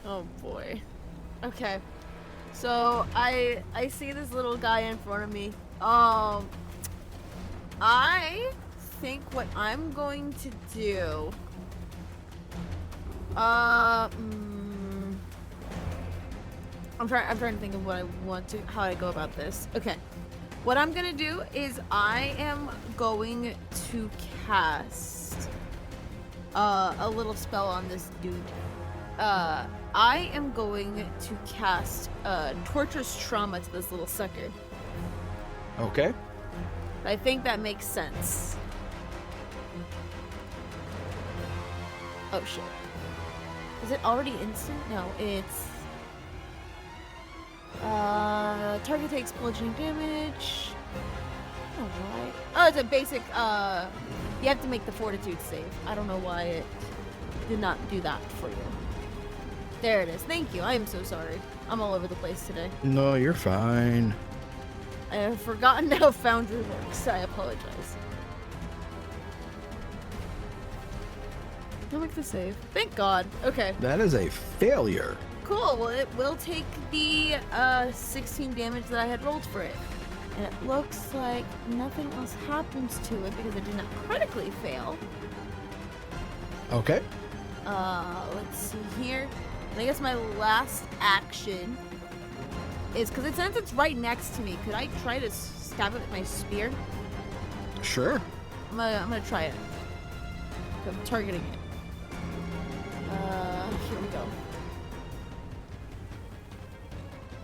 C: Oh boy. Okay. So I see this little guy in front of me. I think what I'm going to do. I'm trying to think of what I want to, how I go about this. Okay. What I'm gonna do is I am going to cast a little spell on this dude. I am going to cast Torturous Trauma to this little sucker.
A: Okay.
C: I think that makes sense. Oh shit. Is it already instant? No, it's... target takes bludgeoning damage. I don't know why. Oh, it's a basic, you have to make the fortitude save. I don't know why it did not do that for you. There it is. Thank you. I am so sorry. I'm all over the place today.
A: No, you're fine.
C: I have forgotten how Foundry works. I apologize. Don't make the save. Thank God. Okay.
A: That is a failure.
C: Cool. Well, it will take the 16 damage that I had rolled for it. And it looks like nothing else happens to it because it did not critically fail.
A: Okay.
C: Let's see here. And I guess my last action is, because since it's right next to me, could I try to stab it with my spear?
A: Sure.
C: I'm gonna try it. I'm targeting it. Here we go.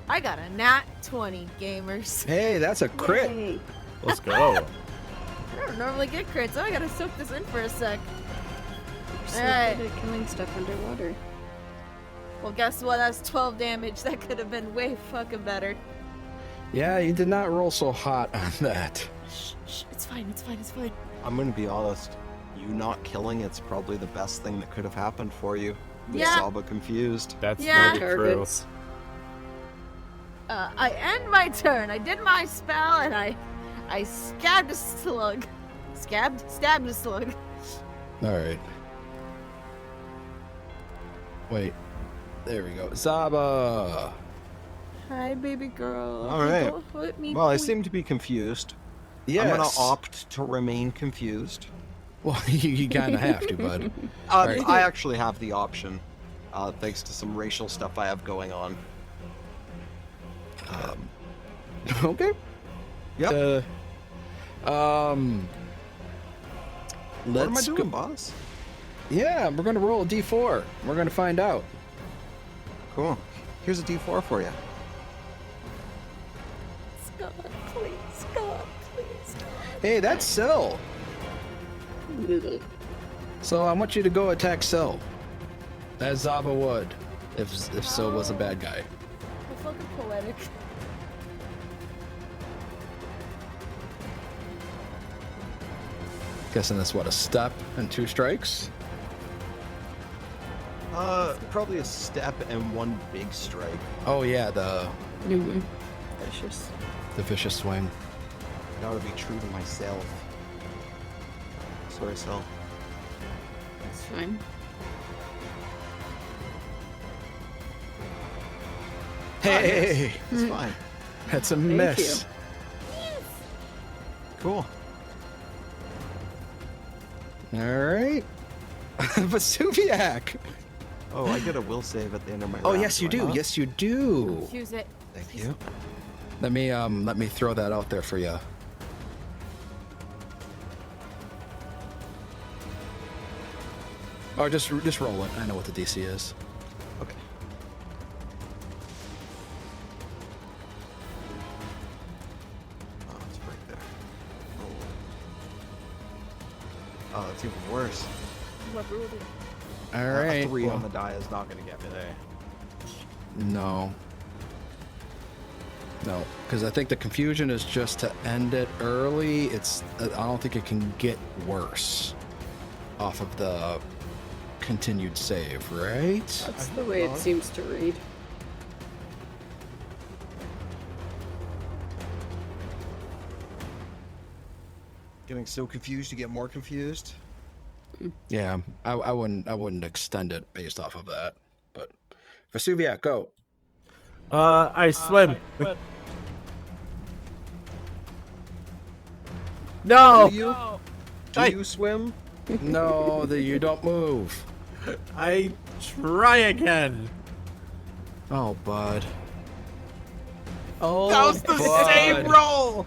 C: I got a nat 20, gamers.
A: Hey, that's a crit.
E: Yay.
B: Let's go.
C: I don't normally get crits, so I gotta soak this in for a sec.
E: You're so
C: Alright.
E: good at killing stuff underwater.
C: Well, guess what? That's 12 damage. That could have been way fucking better.
A: Yeah, you did not roll so hot on that.
C: Shh, shh. It's fine. It's fine. It's fine.
D: I'm gonna be honest. You not killing it's probably the best thing that could have happened for you. With
C: Yeah.
D: Saba confused.
B: That's
C: Yeah.
B: very true.
E: Targets.
C: I end my turn. I did my spell and I scabbed a slug. Stabbed a slug.
A: All right. Wait. There we go. Zaba.
C: Hi, baby girl.
D: All right.
C: Don't hurt me.
D: Well, I
C: please.
D: seem to be confused.
A: Yes.
D: I'm gonna opt to remain confused.
A: Well, you kind of have to, bud. Alright.
D: I actually have the option, thanks to some racial stuff I have going on.
A: Okay.
D: Yep.
A: Let's
D: What am I doing,
A: go.
D: boss?
A: Yeah, we're gonna roll a d4. We're gonna find out.
D: Cool. Here's a D4 for you.
E: Scott, please, Scott, please.
A: Hey, that's Syl.
E: Scott.
A: So I want you to go attack Syl. As Zaba would, if Syl was a bad guy.
C: It's fucking poetic.
A: Guessing that's what, a step and 2 strikes?
D: Probably a step and 1 big strike.
A: Oh yeah, the
E: Vicious.
A: vicious swing.
D: Gotta be true to myself. Sorry, Sal.
E: That's fine.
A: Hey,
D: It's fine.
A: that's a
E: Thank
A: miss.
D: Cool.
A: All right, Vesuviac.
D: Oh, I get a will save at the end of my
A: Oh
D: round,
A: yes, you
D: I
A: do.
D: not?
A: Yes, you do.
C: Use it.
D: Thank you.
A: Let me throw that out there for you. Or just roll it. I know what the DC is.
D: Okay. Oh, it's right there. Oh, it's even worse.
C: What rule did
A: All
D: A
A: right.
D: 3
A: well,
D: on the die is not going to get me there.
A: No. No, because I think the confusion is just to end it early. I don't think it can get worse off of the continued save, right?
E: That's the way it seems to read.
D: Getting so confused, you get more confused.
A: Yeah, I wouldn't extend it based off of that. But Vesuviac, go.
B: I swim. No!
D: Do you? Do
B: I-
D: you swim?
A: No, you don't move.
B: I try again.
A: Oh, bud. Oh,
B: That was the same roll.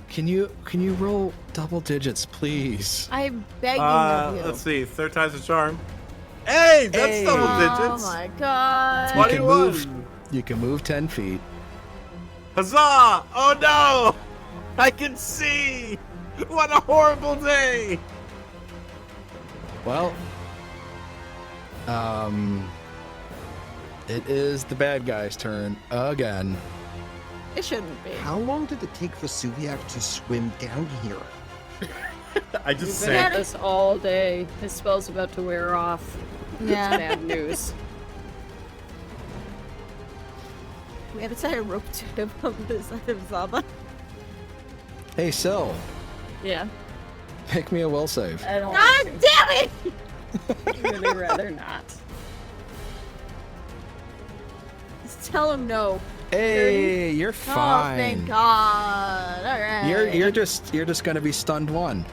A: Can you roll double digits, please?
C: I'm begging of you.
B: Let's see. 3rd time's a charm. Hey, that's
A: Hey.
B: double
C: Oh
B: digits.
C: my god.
A: You can
B: 21.
A: move. You can move 10 feet.
B: Huzzah! Oh no! I can see! What a horrible day!
A: Well, it is the bad guy's turn again.
C: It shouldn't be.
D: How long did it take Vesuviac to swim down here?
B: I just
E: We've
B: say.
E: been at this all day. His spell's about to wear off.
C: Yeah.
E: Bad news.
C: We have to tie a rope to him on the side of Zaba.
A: Hey, Syl,
E: Yeah.
A: make me a will save.
E: I don't
C: God
E: want
C: damn it!
E: to. I'd really rather not.
C: Just tell him no.
A: Hey, you're
C: Oh,
A: fine.
C: thank God. All right.
A: You're just gonna be stunned 1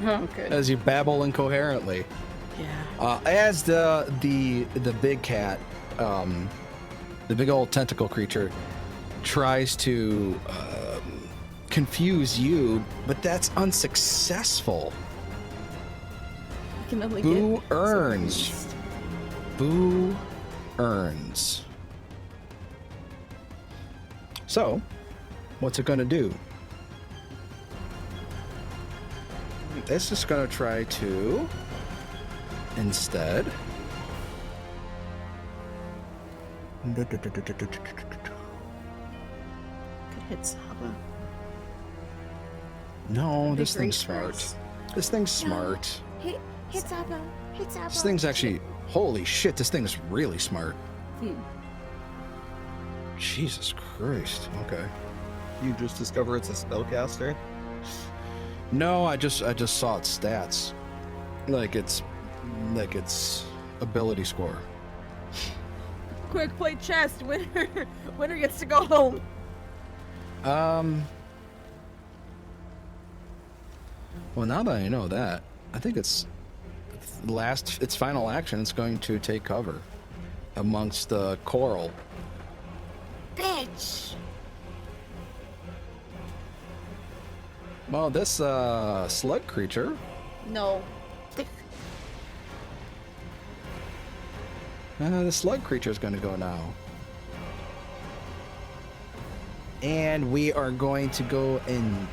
E: Oh, good.
A: as you babble incoherently.
E: Yeah.
A: As the big cat, the big old tentacle creature, tries to confuse you, but that's unsuccessful.
C: You can only
A: Boo
C: get
A: earns.
C: so confused.
A: Boo earns. So, what's it gonna do? It's just gonna try to instead.
C: Could hit Zaba.
A: No,
E: Be
A: this thing's
E: great
A: smart.
E: first.
A: This thing's smart.
C: Hit Zaba. Hit Zaba.
A: This thing's actually, holy shit, this thing's really smart. Jesus Christ. Okay.
D: You just discover it's a spellcaster?
A: No, I just saw its stats. Like its ability score.
C: Quick, play chess. Winner gets to go home.
A: Well, now that I know that, I think its final action, it's going to take cover amongst the coral.
C: Bitch!
A: Well, this slug creature,
C: No.
A: the slug creature is going to go now. And we are going to go and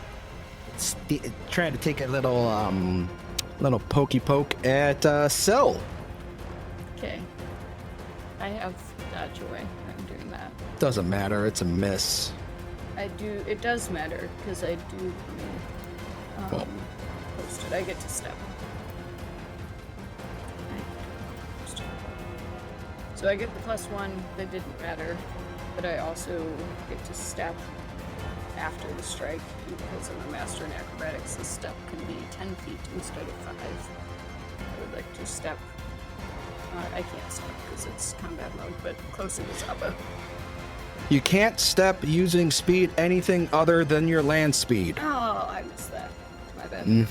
A: try to take a little pokey poke at Cell.
E: Okay. I have dodge away. I'm doing that.
A: Doesn't matter, it's a miss.
E: It does matter, because I do
A: Well.
E: posted. I get to step. So I get the +1 that didn't matter, but I also get to step after the strike, because I'm a master in acrobatics. The step can be 10 feet instead of 5. I would like to step. I can't step because it's combat mode, but closer to Zappa.
A: You can't step using speed anything other than your land speed.
E: Oh, I missed that. My bad.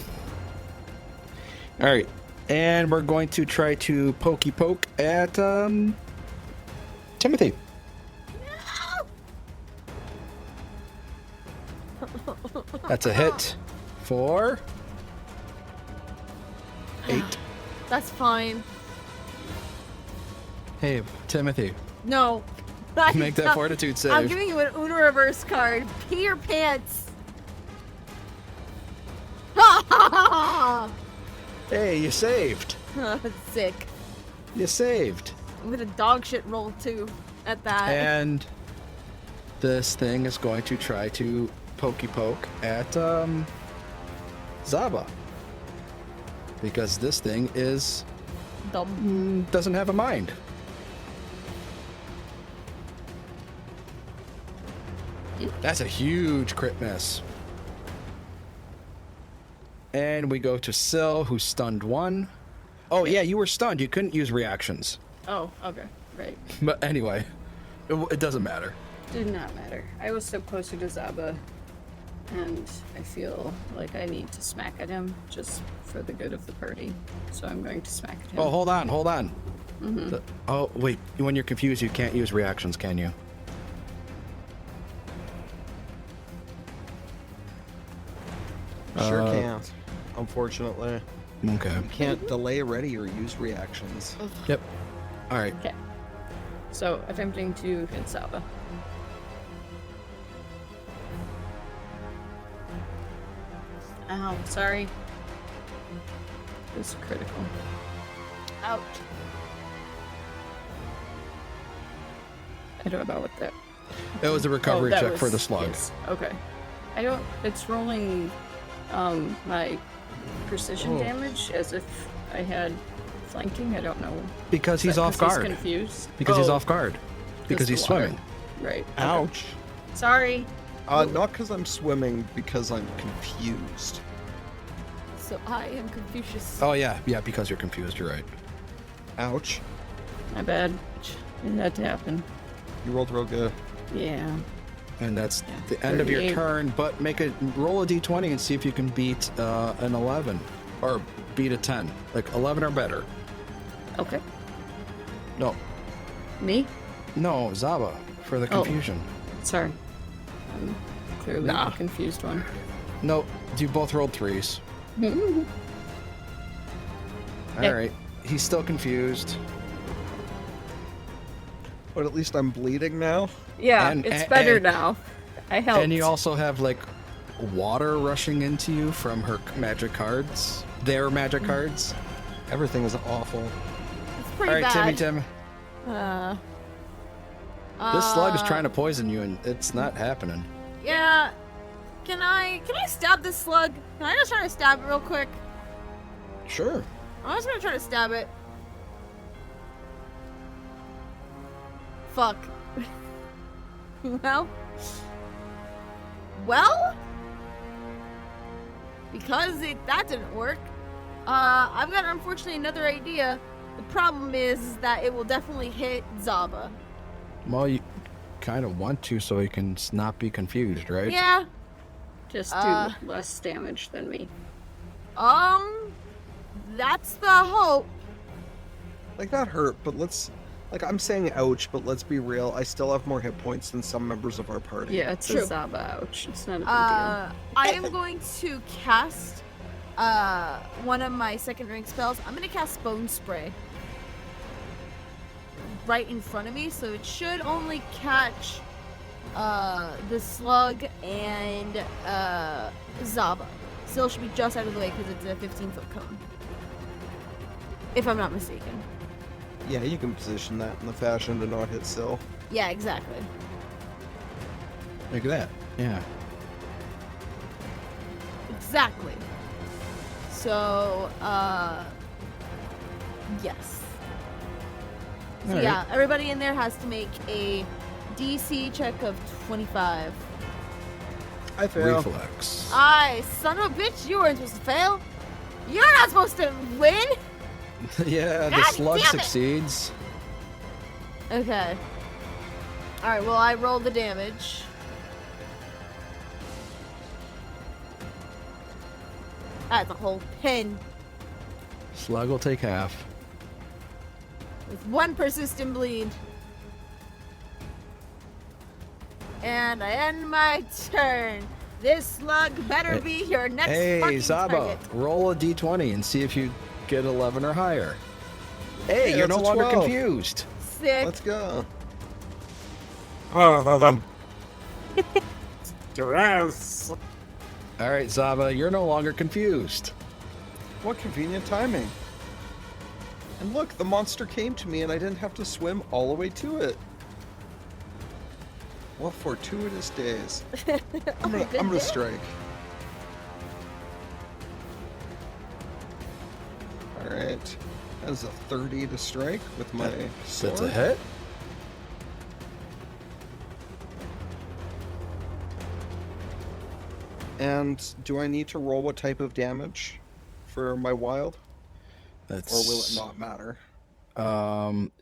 A: All right, and we're going to try to pokey poke at Timothy. That's a hit for 8.
C: That's fine.
A: Hey, Timothy,
C: No.
A: make that fortitude
C: I'm
A: save.
C: giving you an Uno reverse card. Pee your pants.
A: Hey, you saved.
C: Sick.
A: You saved.
C: I'm gonna dog shit roll too at that.
A: And this thing is going to try to pokey poke at Zaba. Because this thing is
C: Dumb.
A: doesn't have a mind. That's a huge crit miss. And we go to Syl, who's stunned 1. Oh yeah, you were stunned. You couldn't use reactions.
E: Oh, okay. Right.
A: But anyway, it doesn't matter.
E: Did not matter. I was so closer to Zaba, and I feel like I need to smack at him just for the good of the party. So I'm going to smack at him.
A: Oh, hold on. Oh, wait. When you're confused, you can't use reactions, can you?
D: Sure can't. Unfortunately,
A: Okay.
D: can't delay ready or use reactions.
A: Yep. All right.
E: Okay. So attempting to hit Zaba. Ow, sorry. It was critical.
C: Ouch.
E: I don't know what that.
A: It was a recovery
E: that
A: check
E: was-
A: for the slug.
E: yes, okay. I don't. It's rolling my precision damage as if I had flanking. I don't know.
A: Because he's
E: Is that
A: off
E: 'cause
A: guard.
E: He's confused.
A: Because he's
E: Oh,
A: off guard. Because
E: the
A: he's
E: water.
A: swimming.
E: Right. okay.
D: Ouch.
E: Sorry.
D: Not because I'm swimming, because I'm confused.
C: So I am Confucius.
A: Oh yeah, because you're confused. You're right.
D: Ouch.
E: My bad. It had to happen.
D: You rolled real good.
E: Yeah.
A: And that's the end of your
E: 38.
A: turn. But roll a d20 and see if you can beat an 11 or beat a 10. Like 11 or better.
E: Okay.
A: No,
E: Me?
A: Zaba for the
E: Oh.
A: confusion.
E: Sorry. I'm clearly the confused one.
A: No, you both rolled 3s.
E: Okay.
A: All right. He's still confused.
D: But at least I'm bleeding now.
E: Yeah,
A: And-
E: it's
A: and-
E: better
A: and-
E: now. I helped.
A: And you also have like water rushing into you from her magic cards. Their magic cards.
D: Everything is awful.
C: It's
A: All
C: pretty
A: right,
C: bad.
A: Tim. This slug is trying to poison you, and it's not happening.
C: Yeah. Can I stab this slug? Can I just try to stab it real quick?
A: Sure.
C: I'm just gonna try to stab it. Fuck. Well? Because that didn't work, I've got unfortunately another idea. The problem is that it will definitely hit Zaba.
A: Well, you kind of want to so you can not be confused, right?
C: Yeah.
E: Just
C: Uh,
E: do less damage than me.
C: That's the hope.
D: Like, that hurt, but let's... Like, I'm saying ouch, but let's be real. I still have more hit points than some members of our party.
E: Yeah, it's
C: True.
E: a Zaba ouch. It's not a big
C: I am going to cast one of my second rank spells. I'm going to cast Bone Spray right in front of me, so it should only catch the slug and Zaba. Still should be just out of the way because it's a 15-foot cone. If I'm not mistaken.
D: Yeah, you can position that in the fashion to not hit Syl.
C: Yeah, exactly.
A: Look at that. Yeah.
C: Exactly. So, yes. So
A: All
C: yeah, everybody in there has to make a DC check of 25.
D: I fail.
A: Reflex.
C: Son of a bitch, you weren't supposed to fail. You're not supposed to win.
A: Yeah, the
C: God
A: slug
C: damn it.
A: succeeds.
C: Okay. Alright, well, I rolled the damage. That's a whole pin
A: Slug will take half.
C: with one persistent bleed. And I end my turn. This slug better be your next
A: Hey,
C: fucking
A: Zaba,
C: target.
A: roll a d20 and see if you get 11 or higher. Hey,
D: Hey,
A: you're no
D: that's a
A: longer
D: 12.
A: confused.
C: Sick.
D: Let's go.
B: Duress.
A: All right, Zaba, you're no longer confused.
D: What convenient timing. And look, the monster came to me and I didn't have to swim all the way to it. What fortuitous days. I'm gonna strike. Alright. That is a 30 to strike with my sword.
A: That's a hit.
D: And do I need to roll what type of damage for my wild?
A: That's,
D: Or will it not matter?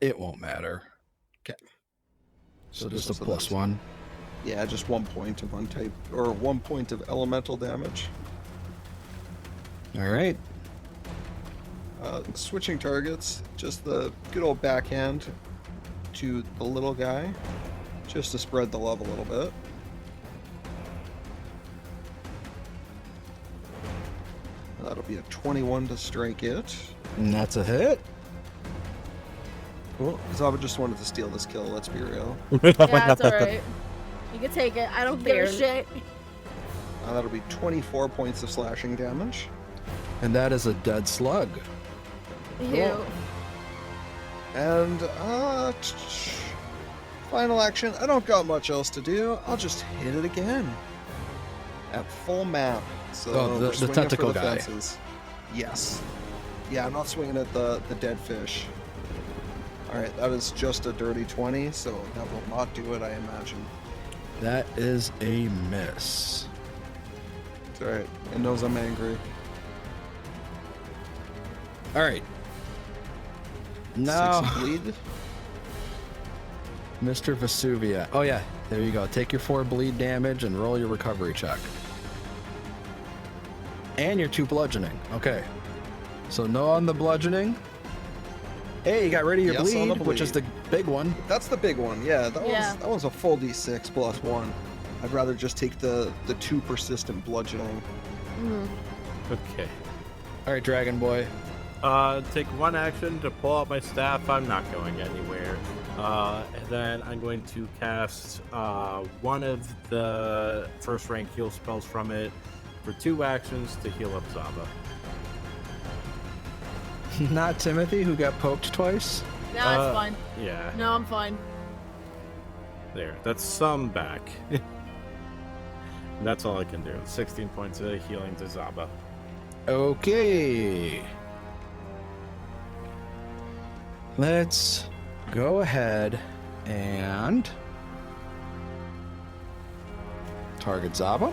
A: It won't matter.
D: Okay.
A: So just a
D: So
A: plus
D: that's-
A: one.
D: Yeah, just 1 point of untype, or 1 point of elemental damage.
A: All right.
D: Switching targets, just the good old backhand to the little guy, just to spread the love a little bit. That'll be a 21 to strike it.
A: And that's a hit.
D: Cool. Zaba just wanted to steal this kill, let's be real.
C: Yeah, that's alright. You can take it. I don't give a
E: Barely.
C: shit.
D: That'll be 24 points of slashing damage.
A: And that is a dead slug.
C: Ew.
D: And, final action. I don't got much else to do. I'll just hit it again. At full map. So
A: Oh, the
D: we're swinging
A: tentacle
D: for the
A: guy.
D: fences. Yes. Yeah, I'm not swinging at the dead fish. Alright, that is just a dirty 20, so that will not do it, I imagine.
A: That is a miss.
D: It's alright. It knows I'm angry.
A: All right.
D: 6
A: Now,
D: bleed.
A: Mr. Vesuvia. Oh, yeah. There you go. Take your 4 bleed damage and roll your recovery check. And your 2 bludgeoning. Okay. So no on the bludgeoning. Hey, you got rid of your
D: Yes, on the
A: bleed, which is the
D: bleed.
A: big one.
D: That's the big one, yeah.
C: Yeah.
D: That one's a full d6 plus 1. I'd rather just take the 2 persistent bludgeoning.
B: Okay.
A: All right, Dragon Boy.
B: Take one action to pull out my staff. I'm not going anywhere. And then I'm going to cast one of the first rank heal spells from it for 2 actions to heal up Zaba.
A: Not Timothy, who got poked twice.
C: No, it's fine.
B: Yeah,
C: No, I'm fine.
B: there. That's some back. That's all I can do. 16 points of healing to Zaba.
A: Okay. Let's go ahead and target Zaba,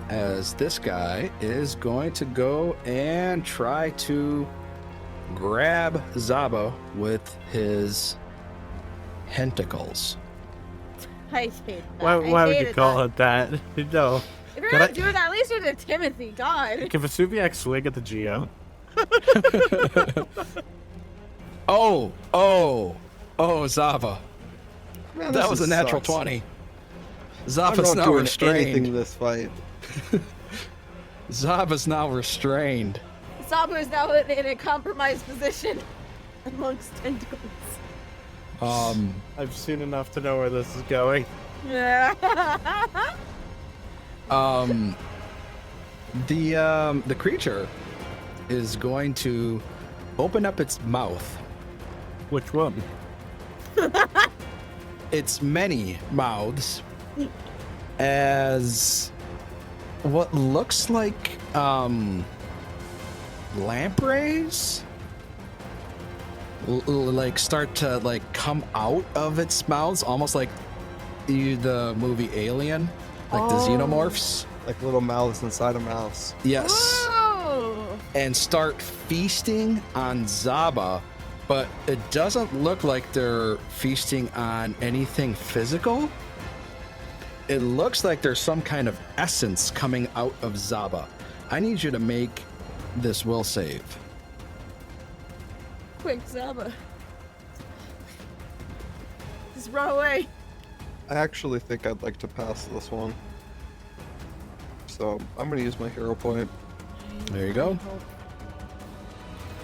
A: as this guy is going to go and try to grab Zaba with his tentacles.
C: I hate that.
B: Why
C: I
B: would you
C: hated
B: call
C: that.
B: it that? No.
C: If you're
B: Can
C: gonna
B: I-
C: do it, at least do it to Timothy. God.
B: Can Vesuviac swing at the GM?
A: Oh, Zava.
D: Man,
A: That
D: this
A: was a
D: is
A: natural
D: sucks.
A: 20.
D: I'm
A: Zava's
D: not
A: now
D: doing
A: restrained.
D: anything this fight.
A: Zava's now restrained.
C: Sabu is now in a compromised position amongst tentacles.
B: I've seen enough to know where this is going.
C: Yeah.
A: The creature is going to open up its mouth.
B: Which one?
A: Its many mouths as what looks like lampreys like start to like come out of its mouths, almost like the movie Alien, like the xenomorphs.
D: Like little mouths inside of mouths.
A: Yes.
C: Whoa.
A: And start feasting on Zaba, but it doesn't look like they're feasting on anything physical. It looks like there's some kind of essence coming out of Zaba. I need you to make this will save.
C: Quick, Zaba. Just run away.
D: I actually think I'd like to pass this one. So I'm going to use my hero point.
A: There you go.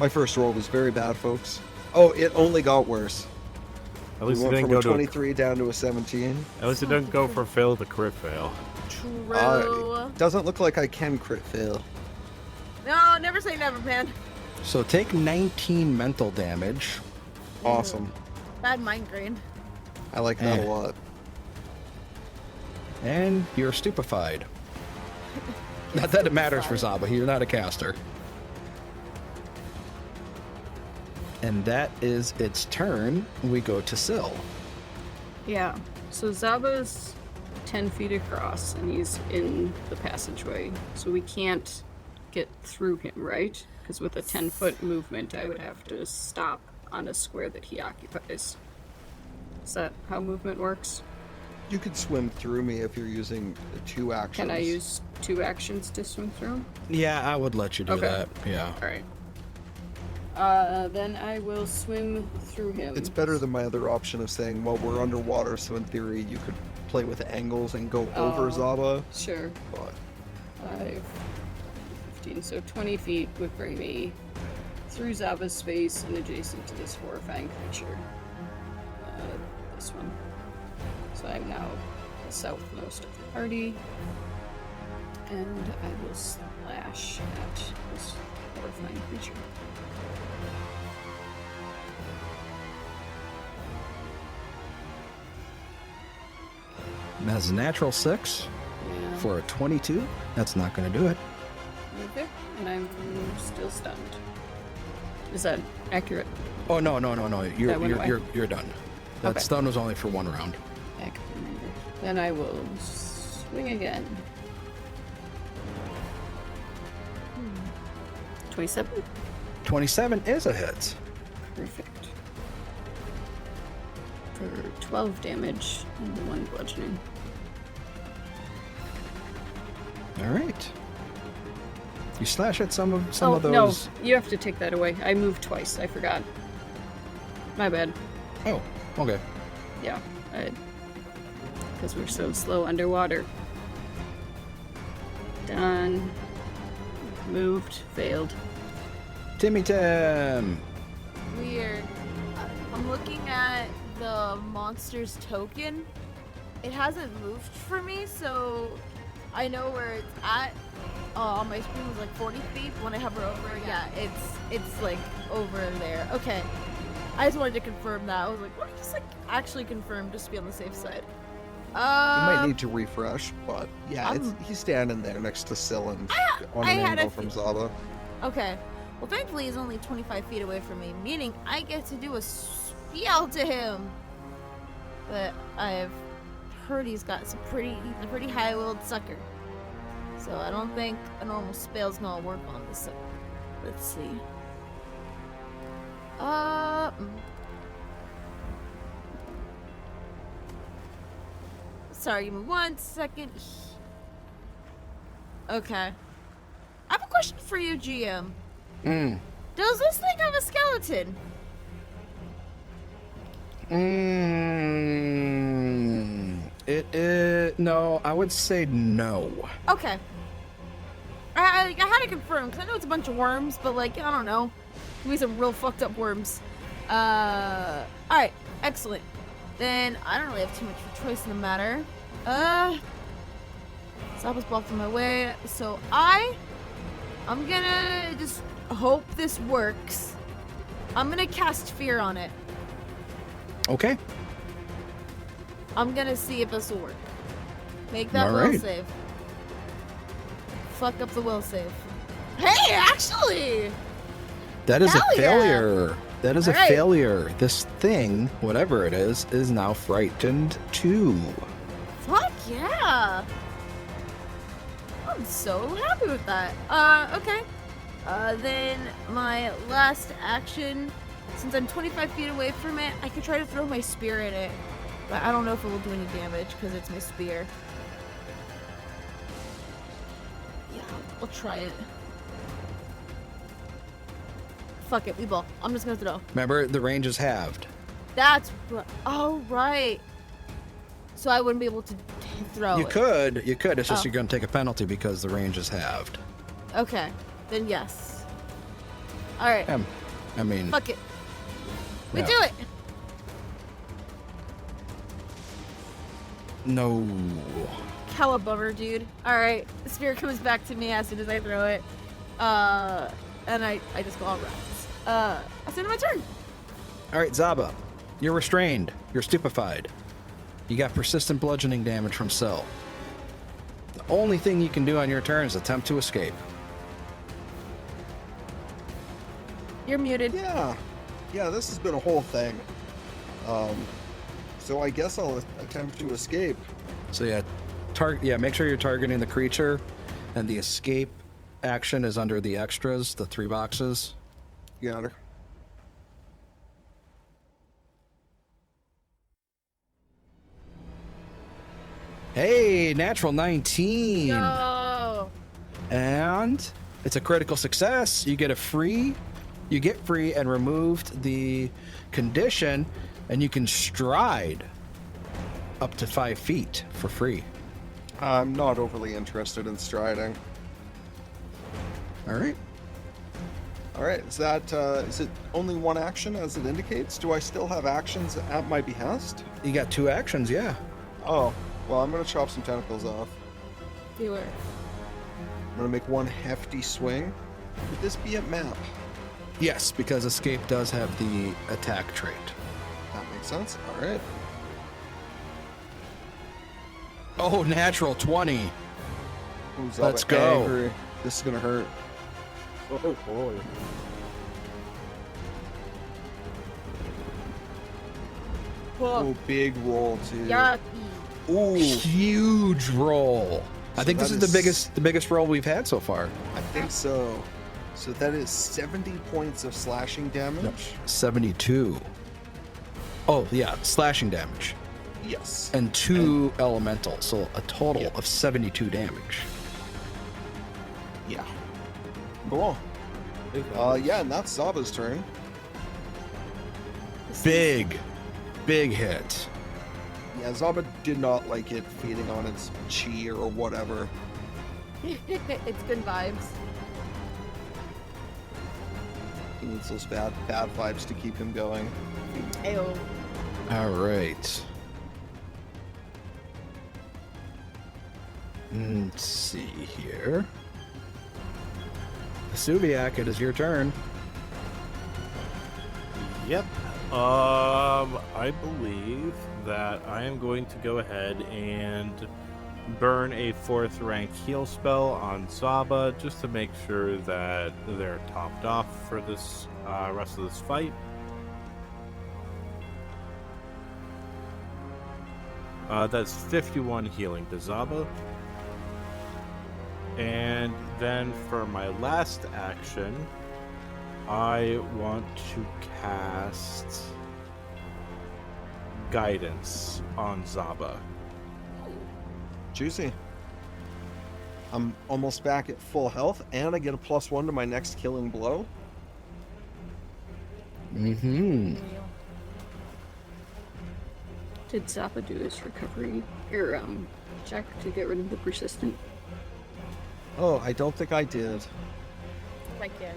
D: My first roll was very bad, folks. Oh, it only got worse.
B: At
D: We
B: least it
D: went
B: didn't
D: from
B: go
D: a
B: to.
D: 23 down to a 17.
B: At least it didn't go for fail to crit fail.
C: True.
D: Doesn't look like I can crit fail.
C: No, never say never, man.
A: So take 19 mental damage.
D: Awesome.
C: Bad migraine.
D: I like that
A: Eh.
D: a lot.
A: And you're stupefied. Not that it matters for Zaba, you're not a caster. And that is its turn. We go to Syl.
E: Yeah. So Zaba's 10 feet across, and he's in the passageway. So we can't get through him, right? Because with a 10-foot movement, I would have to stop on a square that he occupies. Is that how movement works?
D: You could swim through me if you're using 2 actions.
E: Can I use 2 actions to swim through him?
A: Yeah, I would let you do
E: Okay.
A: that. Yeah.
E: Alright. Then I will swim through him.
D: It's better than my other option of saying, well, we're underwater, so in theory you could play with angles and go over Zaba.
E: Sure.
D: But
E: 5, 15, so 20 feet would bring me through Zaba's space and adjacent to this horrifying creature. This one. So I'm now the southmost of the party. And I will slash at this horrifying creature.
A: That's a natural 6
E: Yeah.
A: for a 22. That's not going to do it.
E: Okay. And I'm still stunned. Is that accurate?
A: Oh no. You're
E: That went away.
A: you're done. That
E: Okay.
A: stun was only for 1 round.
E: I can remember. Then I will swing again. 27?
A: 27 is a hit.
E: Perfect. For 12 damage and 1 bludgeoning.
A: All right. You slash at some of
E: no,
A: those.
E: you have to take that away. I moved twice. I forgot. My bad.
A: Oh, okay.
E: Yeah. Because we're so slow underwater. Done. Moved. Failed.
A: Timmy Tim.
C: Weird. I'm looking at the monster's token. It hasn't moved for me, so I know where it's at. On my screen was like 40 feet. When I hover over it, yeah, it's like over there. Okay. I just wanted to confirm that. I was like, what if just like actually confirm just to be on the safe side?
D: you might need to refresh, but yeah,
C: I'm-
D: he's standing there next to Syl and on
C: I
D: an
C: had a
D: angle from Zaba.
C: Okay. Well, thankfully he's only 25 feet away from me, meaning I get to do a spell to him. But I've heard he's a pretty high-willed sucker. So I don't think a normal spell's gonna work on this sucker. Let's see. Sorry, give me 1 second. Okay. I have a question for you, GM.
A: Mm.
C: Does this thing have a skeleton?
A: No, I would say no.
C: Okay. I had to confirm, because I know it's a bunch of worms, but, like, I don't know. Could be some real fucked up worms. Alright, excellent. Then, I don't really have too much of a choice in the matter. Zaba's blocking my way, so I'm gonna just hope this works. I'm gonna cast Fear on it.
A: Okay.
C: I'm gonna see if this will work. Make that
A: All
C: will
A: right.
C: save. Fuck up the will save. Hey, actually!
A: That is
C: Hell
A: a
C: yeah.
A: failure. That is
C: All
A: a
C: right.
A: failure. This thing, whatever it is now frightened too.
C: Fuck yeah! I'm so happy with that. Okay. Then my last action, since I'm 25 feet away from it, I could try to throw my spear at it. But I don't know if it will do any damage because it's my spear. Yeah, I'll try it. Fuck it, we ball. I'm just gonna throw.
A: Remember, the range is halved.
C: That's oh right. So I wouldn't be able to throw
A: You
C: it.
A: could. It's just
C: Oh.
A: you're going to take a penalty because the range is halved.
C: Okay, then yes. All right.
A: I mean,
C: Fuck it. We
A: yeah.
C: do it.
A: No.
C: Cowabunga, dude. All right, the spear comes back to me as soon as I throw it. And I just go all right. That's the end of my turn.
A: All right, Zaba, you're restrained. You're stupefied. You got persistent bludgeoning damage from Cell. The only thing you can do on your turn is attempt to escape.
C: You're muted.
D: Yeah, this has been a whole thing. So I guess I'll attempt to escape.
A: So make sure you're targeting the creature, and the escape action is under the extras, the 3 boxes.
D: Got her.
A: Hey, natural 19.
C: No.
A: And it's a critical success. You get free and removed the condition, and you can stride up to 5 feet for free.
D: I'm not overly interested in striding.
A: All right.
D: All right, is it only one action as it indicates? Do I still have actions at my behest?
A: You got 2 actions, yeah.
D: Oh, well, I'm gonna chop some tentacles off.
C: You were.
D: I'm gonna make one hefty swing. Would this be a map?
A: Yes, because escape does have the attack trait.
D: That makes sense. All right.
A: Oh, natural 20.
D: Ooh, Zaba
A: Let's go.
D: angry. This is gonna hurt.
B: Oh boy.
D: Oh, big roll too.
C: Yucky.
D: Ooh,
A: Huge roll. I
D: So
A: think this
D: that
A: is
D: is-
A: the biggest roll we've had so far.
D: I think so. So that is 70 points of slashing damage.
A: 72. Oh, yeah, slashing damage.
D: Yes.
A: And 2 elemental, so a total
D: Yeah.
A: of 72 damage.
D: Yeah. Cool. Yeah, and that's Zaba's turn.
A: Big hit.
D: Yeah, Zaba did not like it feeding on its chi or whatever.
C: It's good vibes.
D: He needs those bad vibes to keep him going.
C: Ayo.
A: All right. Let's see here. Vesuviac, it is your turn.
B: Yep. I believe that I am going to go ahead and burn a 4th rank heal spell on Zaba just to make sure that they're topped off for this rest of this fight. That's 51 healing to Zaba. And then for my last action, I want to cast Guidance on Zaba.
D: Juicy. I'm almost back at full health, and I get a +1 to my next killing blow.
A: Mm-hmm.
E: Did Zappa do his recovery or check to get rid of the persistent?
D: Oh, I don't think I did.
C: Like, yeah.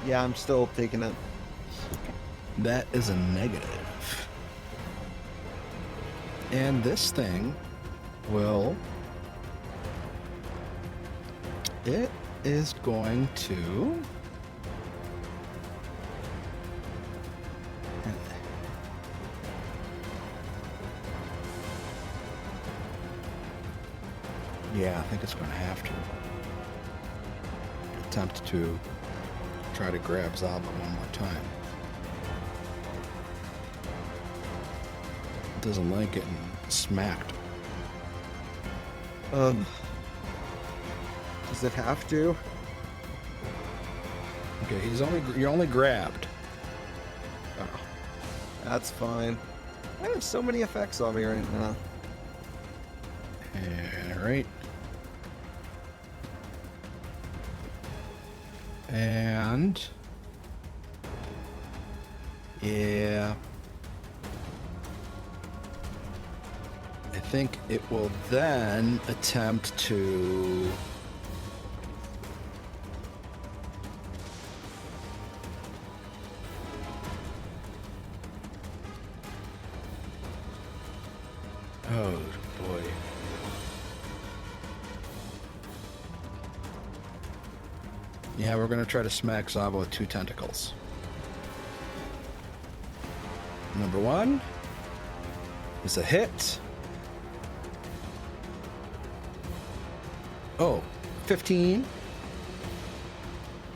D: Yeah, I'm still taking it.
A: That is a negative. And this thing will... It is going to... Yeah, I think it's going to have to attempt to try to grab Zaba one more time. Doesn't like getting smacked.
D: Does it have to?
A: Okay, you're only grabbed.
D: Oh, that's fine. I have so many effects on me right now.
A: All right. And yeah, I think it will then attempt to oh boy. Yeah, we're going to try to smack Zaba with 2 tentacles. Number 1 is a hit. Oh, 15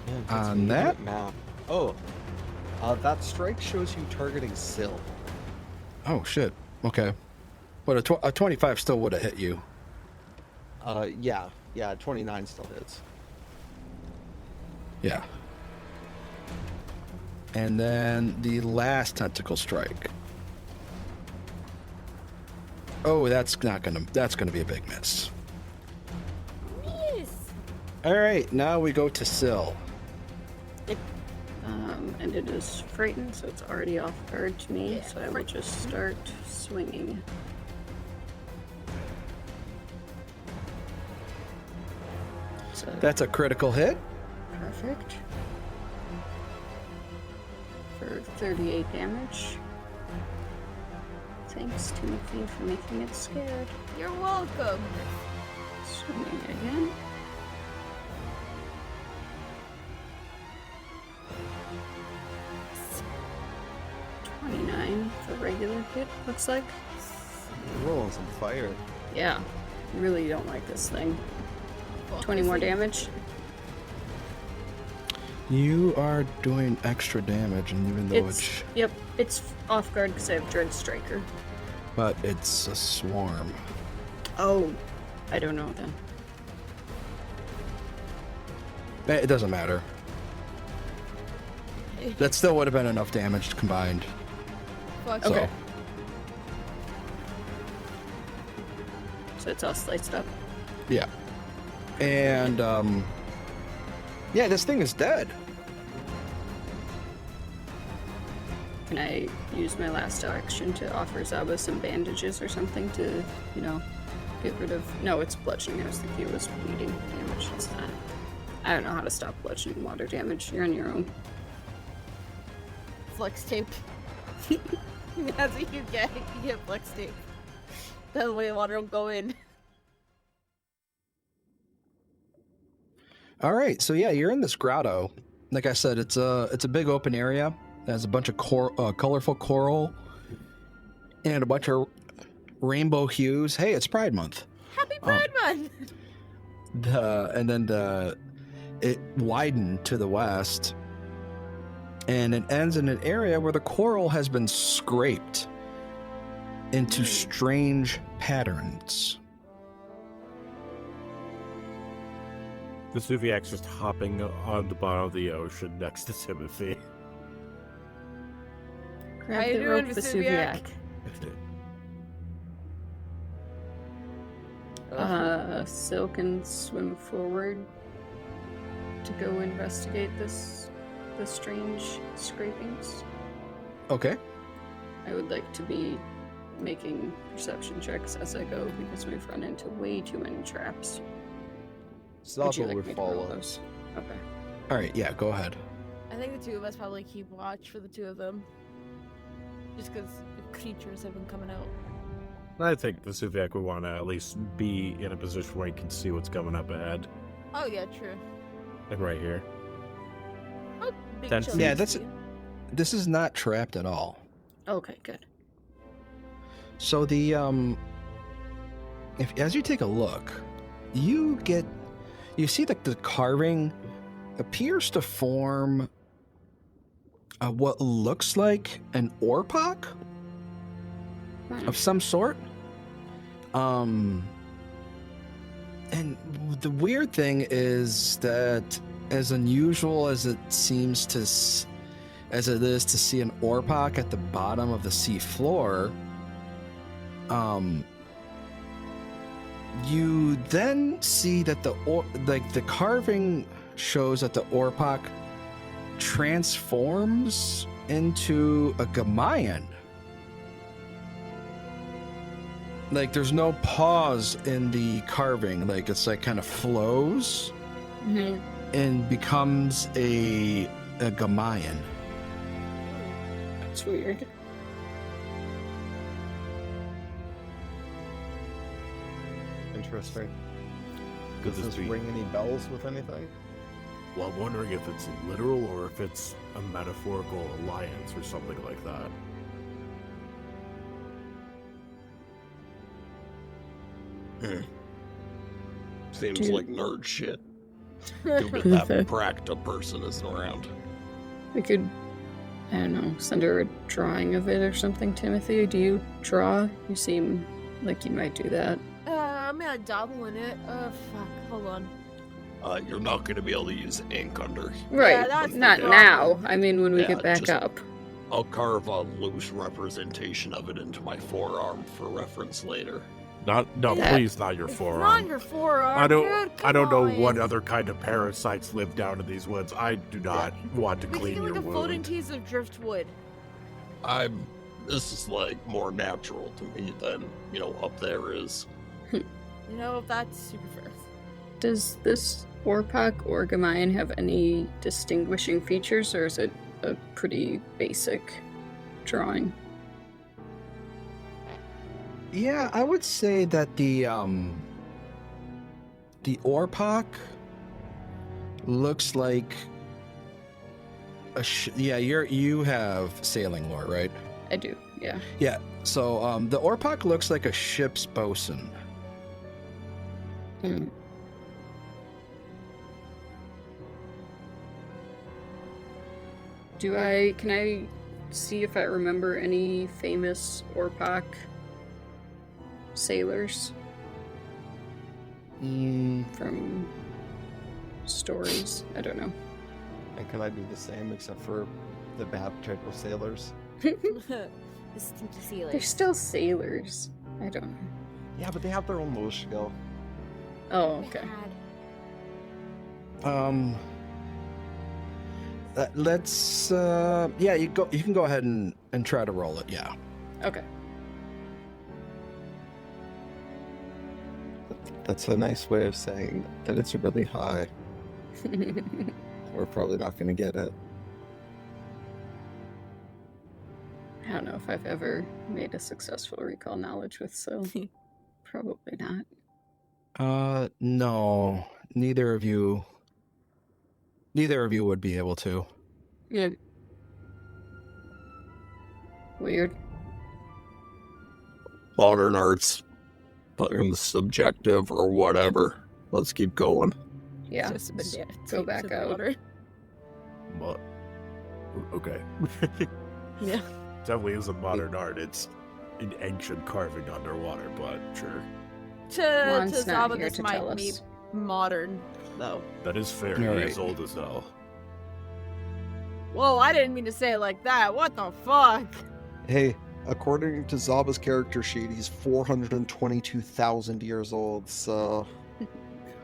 D: Yeah,
A: on that.
D: Map. Oh, that strike shows you targeting Sill.
A: Oh, shit. Okay. But a 25 still would have hit you.
D: Yeah, 29 still hits.
A: Yeah. And then the last tentacle strike. Oh, that's gonna be a big miss.
C: Yes.
A: All right, now we go to Sill.
E: And it is frightened, so it's already off guard to me,
C: Yeah,
E: so I will just start swinging. So
A: That's a critical hit.
E: perfect. For 38 damage. Thanks, Timothy, for making it scared.
C: You're welcome.
E: Swinging again. For regular hit, looks like.
D: You're rolling some fire.
E: Yeah, really don't like this thing. 20 more damage.
A: You are doing extra damage, and even though
E: Yep, it's off guard because I have Dread Striker.
A: but it's a swarm.
E: Oh, I don't know then.
A: It doesn't matter. That still would have been enough damage combined.
C: Fuck.
A: So,
E: Okay. So it's all sliced up.
A: yeah. And, yeah, this thing is dead.
E: Can I use my last action to offer Zaba some bandages or something to, get rid of... No, it's bludgeoning. I was thinking it was bleeding damage. It's not. I don't know how to stop bludgeoning water damage. You're on your own.
C: Flex tape. That's what you get. You get flex tape. That way water don't go in.
A: All right, so yeah, you're in this grotto. Like I said, it's a big open area. It has a bunch of colorful coral and a bunch of rainbow hues. Hey, it's Pride Month.
C: Happy Pride Month!
A: It widened to the west, and it ends in an area where the coral has been scraped into strange patterns.
B: The Suviak's just hopping on the bottom of the ocean next to Timothy.
E: Grab
C: you
E: the
C: doing,
E: rope,
C: Vesuviac?
E: Sil can swim forward to go investigate the strange scrapings.
A: Okay.
E: I would like to be making perception checks as I go because we've run into way too many traps.
D: Stop
E: Would you
D: it
E: like
D: with
E: me to roll
D: follow.
E: those? Okay.
A: All right. Yeah. Go ahead.
C: I think the two of us probably keep watch for the two of them. Just because the creatures have been coming out.
B: I think the Vesuviac would want to at least be in a position where he can see what's coming up ahead.
C: Oh, yeah, true.
B: Like right here.
C: Oh, big
B: Then-
C: chunky
A: Yeah, that's-
C: sea.
A: This is not trapped at all.
E: Okay, good.
A: So the if as you take a look, you see that the carving appears to form what looks like an oarpock of some sort. And the weird thing is that, as unusual as it seems to as it is to see an oarpock at the bottom of the sea floor, you then see that the carving shows that the oarpock transforms into a Gamayan. Like, there's no pause in the carving. Like, it's like kind of flows and becomes a Gamayan.
E: That's weird.
F: Interesting.
B: Could
F: Does
B: this
F: this
B: be-
F: ring any bells with anything?
B: Well, I'm wondering if it's literal or if it's a metaphorical alliance or something like that.
D: Seems
E: Dude.
D: like nerd shit. Too bad that practa person isn't around.
E: We could, I don't know, send her a drawing of it or something, Timothy. Do you draw? You seem like you might do that.
C: I'm gonna dabble in it. Fuck. Hold on.
D: You're not going to be able to use ink under.
E: Right,
C: that's
E: not
C: the
E: now.
C: problem.
E: I mean, when we
D: Yeah,
E: get back
D: just-
E: up.
D: I'll carve a loose representation of it into my forearm for reference later.
B: No,
E: That-
B: please, not your
C: It's
B: forearm.
C: not your forearm.
B: I don't.
C: Dude,
B: I don't know
C: come
B: what
C: on.
B: other kind of parasites live down in these woods. I do not want to
C: We
B: clean
C: can get
B: your
C: like a floating
B: wound.
C: piece of driftwood.
D: This is like more natural to me than, up there is.
C: You know, that's super fair.
E: Does this Orpak or Gamayan have any distinguishing features, or is it a pretty basic drawing?
A: Yeah, I would say that the oarpock looks like you have sailing lore, right?
E: I do, yeah.
A: Yeah. So the oarpock looks like a ship's bosun.
E: Hmm. Can I see if I remember any famous Orpak sailors from stories? I don't know.
F: And can I do the same except for the bad type of sailors?
C: The stinky sailors.
E: They're still sailors. I don't know.
F: Yeah, but they have their own little skill.
E: Oh, okay.
A: Let's you can go ahead and try to roll it. Yeah.
E: Okay.
F: That's a nice way of saying that it's really high. We're probably not going to get it.
E: I don't know if I've ever made a successful recall knowledge with Sil. Probably not.
A: No. Neither of you would be able to.
E: Yeah. Weird.
D: Modern arts, fucking subjective or whatever. Let's keep going.
E: Yeah.
C: Just a banana
E: Go
C: taped
E: back
C: to the
E: out.
C: water.
B: Well, okay.
C: Yeah.
B: Definitely is a modern art. It's an ancient carving underwater, but sure.
C: To
E: Juan's not
C: Zaba,
E: here
C: this
E: to
C: might
E: tell
C: be
E: us.
C: modern, though.
B: That is fair.
A: All
B: He
A: right.
B: is old as hell.
C: Whoa, I didn't mean to say it like that. What the fuck?
D: Hey, according to Zaba's character sheet, he's 422,000 years old, so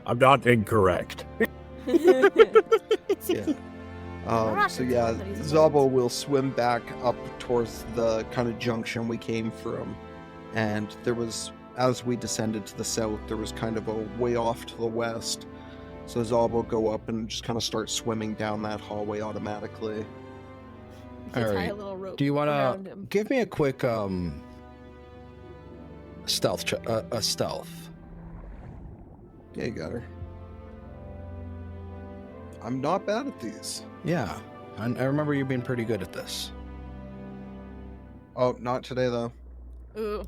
B: I'm not incorrect.
D: yeah.
C: not
D: So
C: gonna
D: yeah,
C: tell him that he's
D: Zaba
C: old.
D: will swim back up towards the kind of junction we came from, and there was, as we descended to the south, there was kind of a way off to the west. So Zaba will go up and just kind of start swimming down that hallway automatically.
C: You can
A: All
C: tie
A: right.
C: a little rope
A: Do you want
C: around
A: to
C: him.
A: give me a quick stealth? A stealth.
D: Yeah, you got her. I'm not bad at these.
A: Yeah, I remember you being pretty good at this.
D: Oh, not today though.
C: Ooh.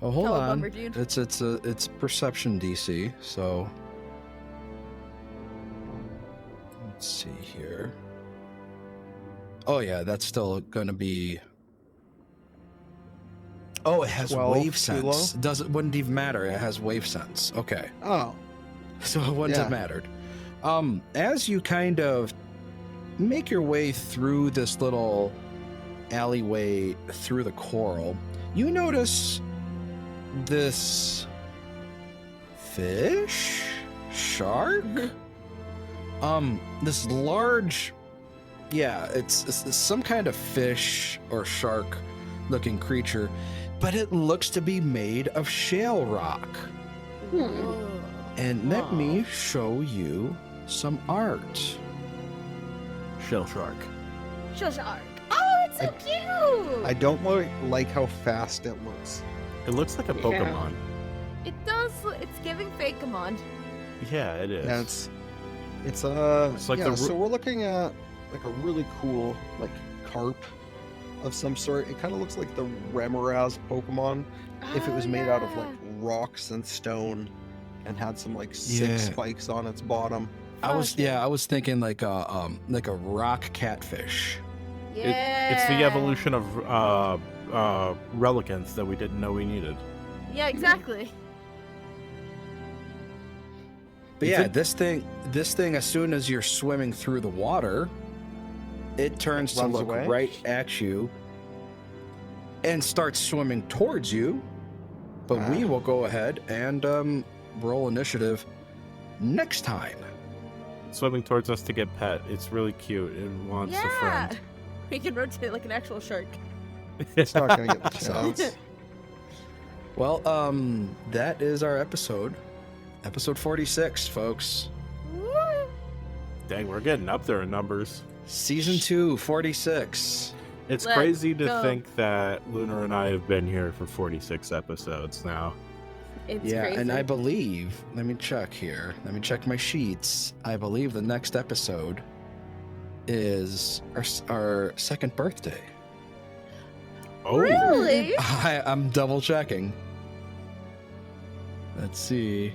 A: Oh, hold on.
C: Cowabunga, dude.
A: It's perception DC. So let's see here. Oh yeah, that's still going to be. Oh, it has
D: 12
A: wave
D: too low?
A: sense. Wouldn't even matter. It has wave sense. Okay.
D: Oh,
A: So it wouldn't have
D: Yeah.
A: mattered. As you kind of make your way through this little alleyway through the coral, you notice this fish, shark, this large, yeah, it's some kind of fish or shark looking creature, but it looks to be made of shale rock.
C: Whoa.
A: And let
C: Wow.
A: me show you some art.
B: Shell shark.
C: Shell shark. Oh, it's so cute.
D: I don't like how fast it looks.
B: It looks like a
E: Yeah.
B: Pokemon.
C: It does. It's giving Fakemon.
B: Yeah, it is.
D: Yeah, it's
B: It's like
D: yeah.
B: the
D: So we're looking at like a really cool like carp of some sort. It kind of looks like the Remoraz Pokemon if it was made out of like rocks and stone and had some like sick
A: Yeah.
D: spikes on its bottom.
A: I was thinking like a rock catfish.
C: Yeah.
B: It's the evolution of relicants that we didn't know we needed.
C: Yeah, exactly.
A: But
B: You
A: yeah,
B: think-
A: this thing, as soon as you're swimming through the water, it turns to
D: Runs
A: look
D: away?
A: right at you and starts swimming towards you. But we will go ahead and roll initiative next time.
B: Swimming towards us to get pet. It's really cute. It wants a
C: Yeah.
B: friend.
C: We can rotate like an actual shark.
D: It's not gonna get the
A: So-
D: chance.
A: Well, that is our episode. Episode 46, folks.
C: Woo.
B: Dang, we're getting up there in numbers.
A: Season 2, 46.
B: It's
C: Let's
B: crazy to
C: go.
B: think that Lunar and I have been here for 46 episodes now.
C: It's
A: Yeah,
C: crazy.
A: and I believe, let me check here. Let me check my sheets. I believe the next episode is our second birthday.
B: Oh,
C: Really?
A: I'm double checking. Let's see.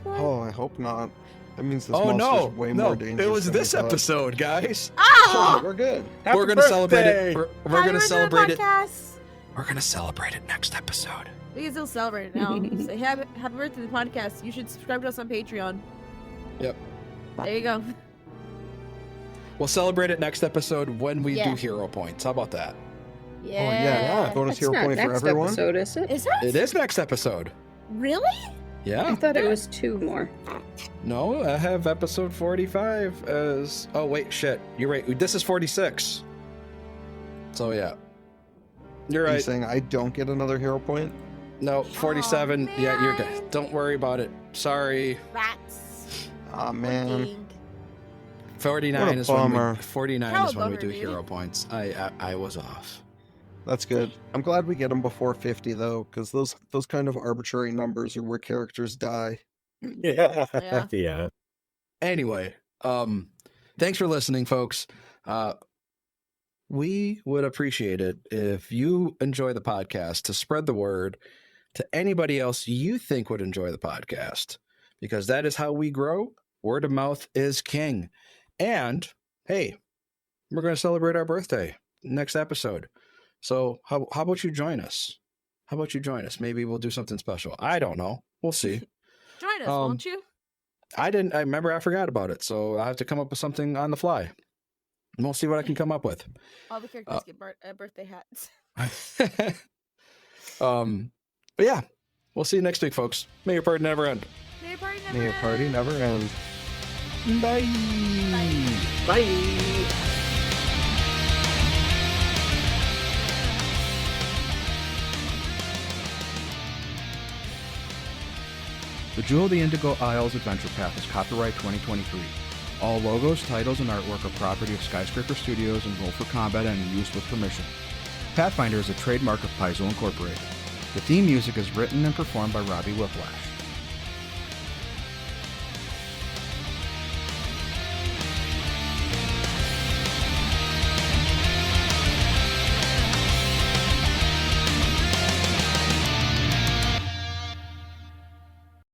D: Oh, I hope not. That means this
A: Oh
D: monster's
A: no,
D: way
A: no!
D: more dangerous.
A: It was
D: than
A: this
D: we thought.
A: episode, guys.
C: Oh!
D: We're good.
B: Happy
A: we're gonna celebrate
B: birthday!
A: it. We're
C: Happy
A: gonna
C: birthday,
A: celebrate it.
C: podcast.
A: We're gonna celebrate it next episode.
C: We can still celebrate it now. Say happy birthday to the podcast. You should subscribe to us on Patreon.
A: Yep.
C: There you go.
A: We'll celebrate it next episode when we do
C: Yeah.
A: hero points. How about that?
C: Yeah.
D: Bonus
E: That's
D: hero
E: not
D: point for
E: next
D: everyone.
E: episode, is it?
C: Is that
A: It is next episode.
C: really?
E: I
A: Yeah.
E: thought it was 2 more.
A: No, I have episode 45 as. Oh wait, shit. You're right. This is 46. So yeah. You're
D: Are you
A: right.
D: saying I don't get another hero point?
A: No, 47. Yeah, you're
C: man.
A: good. Don't worry about it. Sorry.
C: Rats.
D: Ah man.
C: Dang.
A: 49
D: What a
A: is when
D: bummer.
A: we 49 is when we
C: Cowabunga,
A: do
C: dude.
A: hero points. I was off.
D: That's good. I'm glad we get them before 50 though, because those kind of arbitrary numbers are where characters die.
B: Yeah.
C: Yeah.
B: Yeah.
A: Anyway, thanks for listening, folks. We would appreciate it if you enjoy the podcast to spread the word to anybody else you think would enjoy the podcast, because that is how we grow. Word of mouth is king. And hey, we're going to celebrate our birthday next episode. So how about you join us? How about you join us? Maybe we'll do something special. I don't know. We'll see.
C: Join us,
A: Um,
C: won't you?
A: I remember I forgot about it, so I have to come up with something on the fly. And we'll see what I can come up with.
C: All the characters get birthday hats.
A: But yeah, we'll see you next week, folks. May your party never end.
C: May your party never
F: May your party never end.
A: Bye.
B: Bye.
A: The Jewel of the Indigo Isles Adventure Path is copyright 2023. All logos, titles, and artwork are property of Skyscraper Studios and Roll for Combat and used with permission. Pathfinder is a trademark of Paizo Incorporated. The theme music is written and performed by Robbie Whiplash.